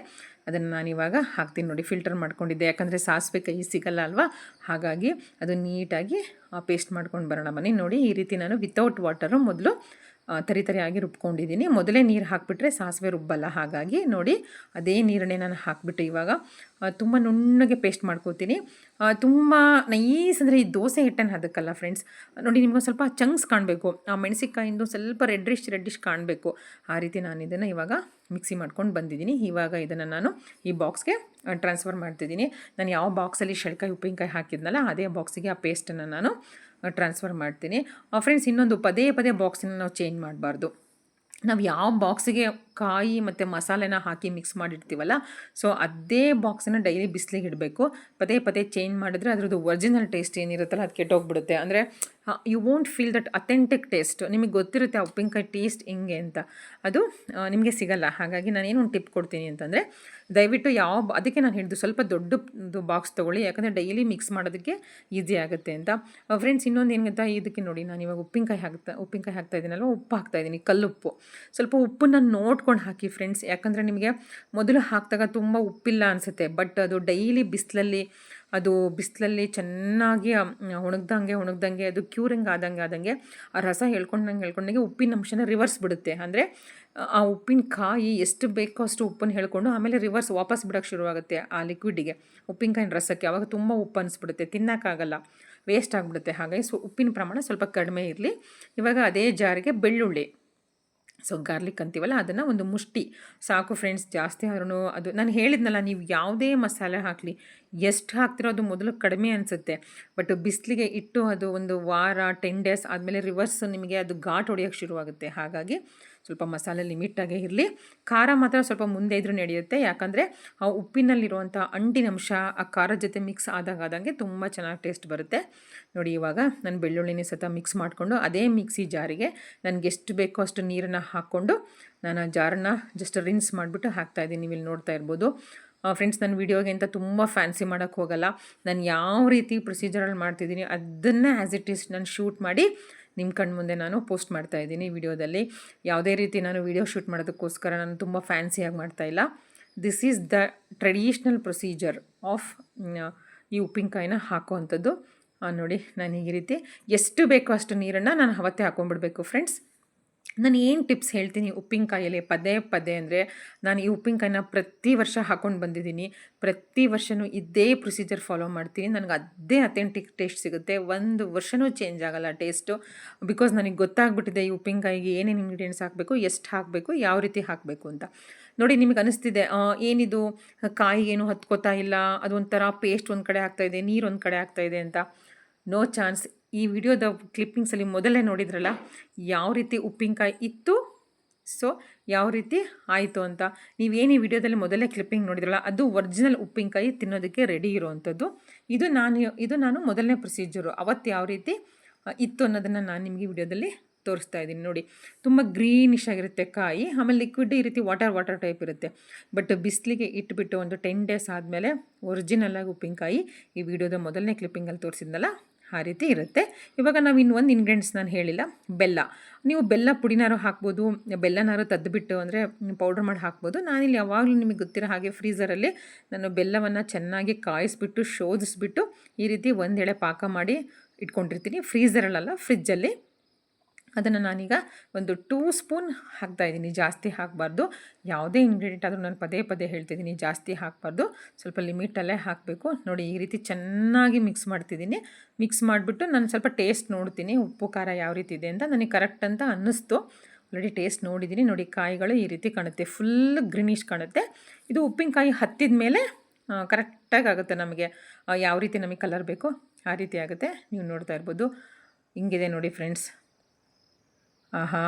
ಅದನ್ನು ನಾನಿವಾಗ ಹಾಕ್ತೀನಿ ನೋಡಿ. ಫಿಲ್ಟರ್ ಮಾಡ್ಕೊಂಡಿದ್ದೆ, ಯಾಕಂದರೆ ಸಾಸಿವೆ ಕೈ ಸಿಗಲ್ಲ ಅಲ್ವಾ, ಹಾಗಾಗಿ ಅದು ನೀಟಾಗಿ ಪೇಸ್ಟ್ ಮಾಡ್ಕೊಂಡು ಬರೋಣ ಬನ್ನಿ. ನೋಡಿ ಈ ರೀತಿ ನಾನು ವಿತೌಟ್ ವಾಟರು ಮೊದಲು ತರಿಯಾಗಿ ರುಬ್ಕೊಂಡಿದ್ದೀನಿ. ಮೊದಲೇ ನೀರು ಹಾಕಿಬಿಟ್ರೆ ಸಾಸಿವೆ ರುಬ್ಬಲ್ಲ. ಹಾಗಾಗಿ ನೋಡಿ ಅದೇ ನೀರನ್ನೇ ನಾನು ಹಾಕಿಬಿಟ್ಟು ಇವಾಗ ತುಂಬ ನುಣ್ಣಗೆ ಪೇಸ್ಟ್ ಮಾಡ್ಕೋತೀನಿ. ತುಂಬ ನೈಸ್ ಅಂದರೆ ಈ ದೋಸೆ ಹಿಟ್ಟನ್ನು ಅದಕ್ಕಲ್ಲ ಫ್ರೆಂಡ್ಸ್. ನೋಡಿ ನಿಮ್ಗೊಂದು ಸ್ವಲ್ಪ ಚಂಕ್ಸ್ ಕಾಣಬೇಕು, ಆ ಮೆಣಸಿಕಾಯಿಂದು ಸ್ವಲ್ಪ ರೆಡ್ಡಿಶ್ ಕಾಣಬೇಕು. ಆ ರೀತಿ ನಾನು ಇದನ್ನು ಇವಾಗ ಮಿಕ್ಸಿ ಮಾಡ್ಕೊಂಡು ಬಂದಿದ್ದೀನಿ. ಇವಾಗ ಇದನ್ನು ನಾನು ಈ ಬಾಕ್ಸ್ಗೆ ಟ್ರಾನ್ಸ್ಫರ್ ಮಾಡ್ತಿದ್ದೀನಿ. ನಾನು ಯಾವ ಬಾಕ್ಸಲ್ಲಿ ಶೇಳ್ಕಾಯಿ ಉಪ್ಪಿನಕಾಯಿ ಹಾಕಿದ್ನಲ್ಲ ಅದೇ ಬಾಕ್ಸಿಗೆ ಆ ಪೇಸ್ಟನ್ನು ನಾನು ಟ್ರಾನ್ಸ್ಫರ್ ಮಾಡ್ತೀನಿ. ಫ್ರೆಂಡ್ಸ್, ಇನ್ನೊಂದು ಪದೇ ಬಾಕ್ಸನ್ನು ನಾವು ಚೇಂಜ್ ಮಾಡಬಾರ್ದು. ನಾವು ಯಾವ ಬಾಕ್ಸಿಗೆ ಕಾಯಿ ಮತ್ತು ಮಸಾಲೆನ ಹಾಕಿ ಮಿಕ್ಸ್ ಮಾಡಿರ್ತೀವಲ್ಲ, ಸೊ ಅದೇ ಬಾಕ್ಸನ್ನು ಡೈಲಿ ಬಿಸಿಲಿಗೆ ಇಡಬೇಕು. ಪದೇ ಚೇಂಜ್ ಮಾಡಿದ್ರೆ ಅದರದ್ದು ಒರಿಜಿನಲ್ ಟೇಸ್ಟ್ ಏನಿರುತ್ತಲ್ಲ ಅದು ಕೆಟ್ಟೋಗ್ಬಿಡುತ್ತೆ. ಅಂದರೆ you won't feel that authentic taste. ನಿಮಗೆ ಗೊತ್ತಿರುತ್ತೆ ಆ ಉಪ್ಪಿನಕಾಯಿ ಟೇಸ್ಟ್ ಹೆಂಗೆ ಅಂತ, ಅದು ನಿಮಗೆ ಸಿಗಲ್ಲ. ಹಾಗಾಗಿ ನಾನೇನು ಒಂದು ಟಿಪ್ ಕೊಡ್ತೀನಿ ಅಂತಂದರೆ, ದಯವಿಟ್ಟು ಅದಕ್ಕೆ ನಾನು ಹೇಳಿದ್ದು ಸ್ವಲ್ಪ ದೊಡ್ಡದು ಬಾಕ್ಸ್ ತೊಗೊಳ್ಳಿ, ಯಾಕಂದರೆ ಡೈಲಿ ಮಿಕ್ಸ್ ಮಾಡೋದಕ್ಕೆ ಈಸಿ ಆಗುತ್ತೆ ಅಂತ. ಫ್ರೆಂಡ್ಸ್, ಇನ್ನೊಂದು ಏನು ಗೊತ್ತಾ, ಇದಕ್ಕೆ ನೋಡಿ ನಾನು ಇವಾಗ ಉಪ್ಪಿನಕಾಯಿ ಹಾಕ್ತಾ ಇದ್ದೀನಲ್ವ, ಉಪ್ಪು ಹಾಕ್ತಾಯಿದ್ದೀನಿ, ಕಲ್ಲುಪ್ಪು. ಸ್ವಲ್ಪ ಉಪ್ಪನ್ನು ನೋಡ್ಕೊಂಡು ಹಾಕಿ ಫ್ರೆಂಡ್ಸ್, ಯಾಕಂದರೆ ನಿಮಗೆ ಮೊದಲು ಹಾಕಿದಾಗ ತುಂಬ ಉಪ್ಪಿಲ್ಲ ಅನಿಸುತ್ತೆ. ಬಟ್ ಅದು ಡೈಲಿ ಬಿಸಿಲಲ್ಲಿ ಚೆನ್ನಾಗಿ ಒಣಗ್ದಂಗೆ ಅದು ಕ್ಯೂರಿಂಗ್ ಆದಂಗೆ ಆ ರಸ ಹೇಳ್ಕೊಂಡಂಗೆ ಉಪ್ಪಿನ ಅಂಶನ ರಿವರ್ಸ್ ಬಿಡುತ್ತೆ. ಅಂದರೆ ಆ ಉಪ್ಪಿನಕಾಯಿ ಎಷ್ಟು ಬೇಕೋ ಅಷ್ಟು ಉಪ್ಪನ್ನು ಹೇಳ್ಕೊಂಡು ಆಮೇಲೆ ರಿವರ್ಸ್ ವಾಪಸ್ ಬಿಡೋಕ್ಕೆ ಶುರುವಾಗುತ್ತೆ ಆ ಲಿಕ್ವಿಡಿಗೆ, ಉಪ್ಪಿನಕಾಯಿನ ರಸಕ್ಕೆ. ಆವಾಗ ತುಂಬ ಉಪ್ಪು ಅನಿಸ್ಬಿಡುತ್ತೆ, ತಿನ್ನೋಕ್ಕಾಗಲ್ಲ, ವೇಸ್ಟ್ ಆಗಿಬಿಡುತ್ತೆ. ಹಾಗಾಗಿ ಉಪ್ಪಿನ ಪ್ರಮಾಣ ಸ್ವಲ್ಪ ಕಡಿಮೆ ಇರಲಿ. ಇವಾಗ ಅದೇ ಜಾರಿಗೆ ಬೆಳ್ಳುಳ್ಳಿ, ಸೊ ಗಾರ್ಲಿಕ್ ಅಂತೀವಲ್ಲ, ಅದನ್ನು ಒಂದು ಮುಷ್ಟಿ ಸಾಕು ಫ್ರೆಂಡ್ಸ್. ಜಾಸ್ತಿ ಆದ್ರೂ ಅದು ನಾನು ಹೇಳಿದ್ನಲ್ಲ, ನೀವು ಯಾವುದೇ ಮಸಾಲೆ ಹಾಕಲಿ ಎಷ್ಟು ಹಾಕ್ತಿರೋ ಅದು ಮೊದಲು ಕಡಿಮೆ ಅನಿಸುತ್ತೆ. ಬಟ್ ಬಿಸಿಲಿಗೆ ಇಟ್ಟು ಅದು ಒಂದು ವಾರ 10 days ಆದಮೇಲೆ ರಿವರ್ಸ್ ನಿಮಗೆ ಅದು ಘಾಟ್ ಹೊಡೆಯೋಕ್ಕೆ ಶುರುವಾಗುತ್ತೆ. ಹಾಗಾಗಿ ಸ್ವಲ್ಪ ಮಸಾಲೆ ಲಿಮಿಟಾಗೇ ಇರಲಿ. ಖಾರ ಮಾತ್ರ ಸ್ವಲ್ಪ ಮುಂದೆ ಇದ್ರೂ ನಡೆಯುತ್ತೆ, ಯಾಕಂದರೆ ಆ ಉಪ್ಪಿನಲ್ಲಿರುವಂಥ ಅಂಟಿನಂಶ ಆ ಖಾರದ ಜೊತೆ ಮಿಕ್ಸ್ ಆದಂಗೆ ತುಂಬ ಚೆನ್ನಾಗಿ ಟೇಸ್ಟ್ ಬರುತ್ತೆ. ನೋಡಿ ಇವಾಗ ನಾನು ಬೆಳ್ಳುಳ್ಳಿನೇ ಸತ ಮಿಕ್ಸ್ ಮಾಡಿಕೊಂಡು ಅದೇ ಮಿಕ್ಸಿ ಜಾರಿಗೆ ನನಗೆ ಎಷ್ಟು ಬೇಕೋ ಅಷ್ಟು ನೀರನ್ನು ಹಾಕ್ಕೊಂಡು ನಾನು ಆ ಜಾರನ್ನ ಜಸ್ಟ್ ರಿನ್ಸ್ ಮಾಡಿಬಿಟ್ಟು ಹಾಕ್ತಾಯಿದ್ದೀನಿ. ನೀವು ಇಲ್ಲಿ ನೋಡ್ತಾ ಇರ್ಬೋದು ಫ್ರೆಂಡ್ಸ್. ನನ್ನ ವೀಡಿಯೋಗೆ ಅಂತ ತುಂಬ ಫ್ಯಾನ್ಸಿ ಮಾಡೋಕ್ಕೆ ಹೋಗಲ್ಲ. ನಾನು ಯಾವ ರೀತಿ ಪ್ರೊಸೀಜರಲ್ಲಿ ಮಾಡ್ತಿದ್ದೀನಿ ಅದನ್ನು ಆ್ಯಸ್ ಇಟ್ ಈಸ್ ನಾನು ಶೂಟ್ ಮಾಡಿ ನಿಮ್ಮ ಕಣ್ಣು ಮುಂದೆ ನಾನು ಪೋಸ್ಟ್ ಮಾಡ್ತಾಯಿದ್ದೀನಿ ವಿಡಿಯೋದಲ್ಲಿ. ಯಾವುದೇ ರೀತಿ ನಾನು ವಿಡಿಯೋ ಶೂಟ್ ಮಾಡೋದಕ್ಕೋಸ್ಕರ ನಾನು ತುಂಬ ಫ್ಯಾನ್ಸಿಯಾಗಿ ಮಾಡ್ತಾಯಿಲ್ಲ. This is the traditional procedure of ಈ ಉಪ್ಪಿನಕಾಯಿನ ಹಾಕುವಂಥದ್ದು. ನೋಡಿ ನಾನು ಈ ರೀತಿ ಎಷ್ಟು ಬೇಕೋ ಅಷ್ಟು ನೀರನ್ನು ನಾನು ಅವತ್ತೇ ಹಾಕೊಂಡ್ಬಿಡ್ಬೇಕು ಫ್ರೆಂಡ್ಸ್. ನಾನು ಏನು ಟಿಪ್ಸ್ ಹೇಳ್ತೀನಿ ಉಪ್ಪಿನಕಾಯಲ್ಲಿ ಪದೇ ಅಂದರೆ, ನಾನು ಈ ಉಪ್ಪಿನಕಾಯಿನ ಪ್ರತಿ ವರ್ಷ ಹಾಕ್ಕೊಂಡು ಬಂದಿದ್ದೀನಿ. ಪ್ರತಿ ವರ್ಷವೂ ಇದೇ ಪ್ರೊಸೀಜರ್ ಫಾಲೋ ಮಾಡ್ತೀನಿ. ನನಗೆ ಅದೇ ಅಥೆಂಟಿಕ್ ಟೇಸ್ಟ್ ಸಿಗುತ್ತೆ. ಒಂದು ವರ್ಷವೂ ಚೇಂಜ್ ಆಗೋಲ್ಲ ಟೇಸ್ಟು. ಬಿಕಾಸ್ ನನಗೆ ಗೊತ್ತಾಗ್ಬಿಟ್ಟಿದೆ ಈ ಉಪ್ಪಿನಕಾಯಿಗೆ ಏನೇನು ಇಂಗ್ರೀಡಿಯೆಂಟ್ಸ್ ಹಾಕಬೇಕು, ಎಷ್ಟು ಹಾಕಬೇಕು, ಯಾವ ರೀತಿ ಹಾಕಬೇಕು ಅಂತ. ನೋಡಿ ನಿಮಗೆ ಅನಿಸ್ತಿದೆ ಏನಿದು ಕಾಯಿಗೇನು ಹತ್ಕೋತಾ ಇಲ್ಲ, ಅದೊಂಥರ ಪೇಸ್ಟ್ ಒಂದು ಕಡೆ ಆಗ್ತಾಯಿದೆ, ನೀರು ಒಂದು ಕಡೆ ಆಗ್ತಾಯಿದೆ ಅಂತ. No chance. ಈ ವಿಡಿಯೋದ ಕ್ಲಿಪ್ಪಿಂಗ್ಸಲ್ಲಿ ಮೊದಲೇ ನೋಡಿದ್ರಲ್ಲ ಯಾವ ರೀತಿ ಉಪ್ಪಿನಕಾಯಿ ಇತ್ತು, ಸೊ ಯಾವ ರೀತಿ ಆಯಿತು ಅಂತ ನೀವೇನು ಈ ವಿಡಿಯೋದಲ್ಲಿ ಮೊದಲೇ ಕ್ಲಿಪ್ಪಿಂಗ್ ನೋಡಿದ್ರಲ್ಲ ಅದು ಒರಿಜಿನಲ್ ಉಪ್ಪಿನಕಾಯಿ ತಿನ್ನೋದಕ್ಕೆ ರೆಡಿ ಇರೋವಂಥದ್ದು. ಇದು ನಾನು ಮೊದಲನೇ ಪ್ರೊಸೀಜರು ಅವತ್ತು ಯಾವ ರೀತಿ ಇತ್ತು ಅನ್ನೋದನ್ನು ನಾನು ನಿಮಗೆ ವಿಡಿಯೋದಲ್ಲಿ ತೋರಿಸ್ತಾ ಇದ್ದೀನಿ ನೋಡಿ. ತುಂಬ ಗ್ರೀನಿಶ್ ಆಗಿರುತ್ತೆ ಕಾಯಿ, ಆಮೇಲೆ ಲಿಕ್ವಿಡ್ ಈ ರೀತಿ ವಾಟರ್ ಟೈಪ್ ಇರುತ್ತೆ. ಬಟ್ ಬಿಸಿಲಿಗೆ ಇಟ್ಬಿಟ್ಟು ಒಂದು 10 ಡೇಸ್ ಆದಮೇಲೆ ಒರಿಜಿನಲ್ಲಾಗಿ ಉಪ್ಪಿನಕಾಯಿ ಈ ವಿಡಿಯೋದ ಮೊದಲನೇ ಕ್ಲಿಪ್ಪಿಂಗಲ್ಲಿ ತೋರಿಸಿದ್ನಲ್ಲ ಆ ರೀತಿ ಇರುತ್ತೆ. ಇವಾಗ ನಾವು ಇನ್ನೊಂದು ಇಂಗ್ರೀಡಿಯೆಂಟ್ಸ್ ನಾನು ಹೇಳಿಲ್ಲ, ಬೆಲ್ಲ. ನೀವು ಬೆಲ್ಲ ಪುಡಿನಾರು ಹಾಕ್ಬೋದು, ಬೆಲ್ಲನಾರು ತೆಗೆದುಬಿಟ್ಟು ಅಂದರೆ ಪೌಡ್ರ್ ಮಾಡಿ ಹಾಕ್ಬೋದು. ನಾನಿಲ್ಲಿ ಯಾವಾಗಲೂ ನಿಮಗೆ ಗೊತ್ತಿರೋ ಹಾಗೆ ಫ್ರೀಝರಲ್ಲಿ ನಾನು ಬೆಲ್ಲವನ್ನು ಚೆನ್ನಾಗಿ ಕಾಯಿಸ್ಬಿಟ್ಟು ಶೋಧಿಸ್ಬಿಟ್ಟು ಈ ರೀತಿ ಒಂದು ಎಳೆ ಪಾಕ ಮಾಡಿ ಇಟ್ಕೊಂಡಿರ್ತೀನಿ. ಫ್ರೀಝರಲ್ಲ, ಫ್ರಿಜ್ಜಲ್ಲಿ. ಅದನ್ನು ನಾನೀಗ ಒಂದು 2 ಸ್ಪೂನ್ ಹಾಕ್ತಾಯಿದ್ದೀನಿ, ಜಾಸ್ತಿ ಹಾಕಬಾರ್ದು. ಯಾವುದೇ ಇಂಗ್ರೀಡಿಯೆಂಟ್ ಆದರೂ ನಾನು ಪದೇ ಹೇಳ್ತಿದ್ದೀನಿ, ಜಾಸ್ತಿ ಹಾಕಬಾರ್ದು, ಸ್ವಲ್ಪ ಲಿಮಿಟಲ್ಲೇ ಹಾಕಬೇಕು. ನೋಡಿ ಈ ರೀತಿ ಚೆನ್ನಾಗಿ ಮಿಕ್ಸ್ ಮಾಡ್ತಿದ್ದೀನಿ. ಮಿಕ್ಸ್ ಮಾಡಿಬಿಟ್ಟು ನಾನು ಸ್ವಲ್ಪ ಟೇಸ್ಟ್ ನೋಡ್ತೀನಿ, ಉಪ್ಪು ಖಾರ ಯಾವ ರೀತಿ ಇದೆ ಅಂತ. ನನಗೆ ಕರೆಕ್ಟ್ ಅಂತ ಅನ್ನಿಸ್ತು. ಆಲ್ರೆಡಿ ಟೇಸ್ಟ್ ನೋಡಿದ್ದೀನಿ. ನೋಡಿ ಕಾಯಿಗಳು ಈ ರೀತಿ ಕಾಣುತ್ತೆ, ಫುಲ್ ಗ್ರೀನಿಶ್ ಕಾಣುತ್ತೆ. ಇದು ಉಪ್ಪಿನಕಾಯಿ ಹತ್ತಿದ ಮೇಲೆ ಕರೆಕ್ಟಾಗಿ ಆಗುತ್ತೆ ನಮಗೆ, ಯಾವ ರೀತಿ ನಮಗೆ ಕಲರ್ ಬೇಕು ಆ ರೀತಿ ಆಗುತ್ತೆ. ನೀವು ನೋಡ್ತಾ ಇರ್ಬೋದು, ಹಿಂಗಿದೆ ನೋಡಿ ಫ್ರೆಂಡ್ಸ್. ಆಹಾ,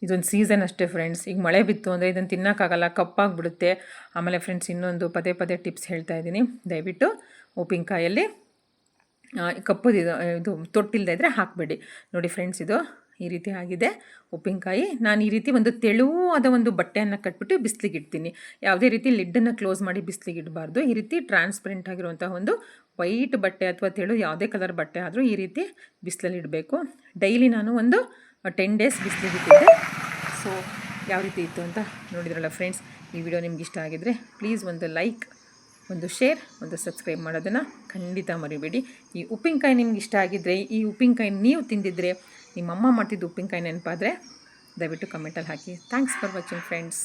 ಇದೊಂದು ಸೀಸನ್ ಅಷ್ಟೇ ಫ್ರೆಂಡ್ಸ್. ಈಗ ಮಳೆ ಬಿತ್ತು ಅಂದರೆ ಇದನ್ನು ತಿನ್ನೋಕ್ಕಾಗಲ್ಲ, ಕಪ್ಪಾಗಿಬಿಡುತ್ತೆ. ಆಮೇಲೆ ಫ್ರೆಂಡ್ಸ್ ಇನ್ನೊಂದು ಪದೇ ಟಿಪ್ಸ್ ಹೇಳ್ತಾ ಇದ್ದೀನಿ, ದಯವಿಟ್ಟು ಉಪ್ಪಿನಕಾಯಲ್ಲಿ ಕಪ್ಪುದಿದು ಇದು ತೊಟ್ಟಿಲ್ಲದೆ ಇದ್ದರೆ ಹಾಕಬೇಡಿ. ನೋಡಿ ಫ್ರೆಂಡ್ಸ್, ಇದು ಈ ರೀತಿ ಆಗಿದೆ ಉಪ್ಪಿನಕಾಯಿ. ನಾನು ಈ ರೀತಿ ಒಂದು ತೆಳುವಾದ ಒಂದು ಬಟ್ಟೆಯನ್ನು ಕಟ್ಬಿಟ್ಟು ಬಿಸಿಲಿಗೆ ಇಡ್ತೀನಿ. ಯಾವುದೇ ರೀತಿ ಲಿಡ್ಡನ್ನು ಕ್ಲೋಸ್ ಮಾಡಿ ಬಿಸಿಲಿಗೆ ಇಡಬಾರ್ದು. ಈ ರೀತಿ ಟ್ರಾನ್ಸ್ಪರೆಂಟ್ ಆಗಿರುವಂಥ ಒಂದು ವೈಟ್ ಬಟ್ಟೆ ಅಥವಾ ತೆಳು ಯಾವುದೇ ಕಲರ್ ಬಟ್ಟೆ ಆದರೂ ಈ ರೀತಿ ಬಿಸಿಲಲ್ಲಿ ಇಡಬೇಕು. ಡೈಲಿ ನಾನು ಒಂದು 10 ಡೇಸ್ ಬಿಸಿಲಿಗೆ ಇಟ್ಟಿದ್ದೆ. ಸೊ ಯಾವ ರೀತಿ ಇತ್ತು ಅಂತ ನೋಡಿದ್ರಲ್ಲ ಫ್ರೆಂಡ್ಸ್. ಈ ವಿಡಿಯೋ ನಿಮ್ಗೆ ಇಷ್ಟ ಆಗಿದ್ದರೆ ಪ್ಲೀಸ್ ಒಂದು ಲೈಕ್, ಒಂದು ಶೇರ್, ಒಂದು ಸಬ್ಸ್ಕ್ರೈಬ್ ಮಾಡೋದನ್ನು ಖಂಡಿತ ಮರಿಬೇಡಿ. ಈ ಉಪ್ಪಿನಕಾಯಿ ನಿಮ್ಗೆ ಇಷ್ಟ ಆಗಿದ್ದರೆ, ಈ ಉಪ್ಪಿನಕಾಯಿ ನೀವು ತಿಂದಿದ್ರೆ, ನಿಮ್ಮಮ್ಮ ಮಾಡ್ತಿದ್ದು ಉಪ್ಪಿನಕಾಯಿ ನೆನಪಾದರೆ ದಯವಿಟ್ಟು ಕಮೆಂಟಲ್ಲಿ ಹಾಕಿ. Thanks for watching friends.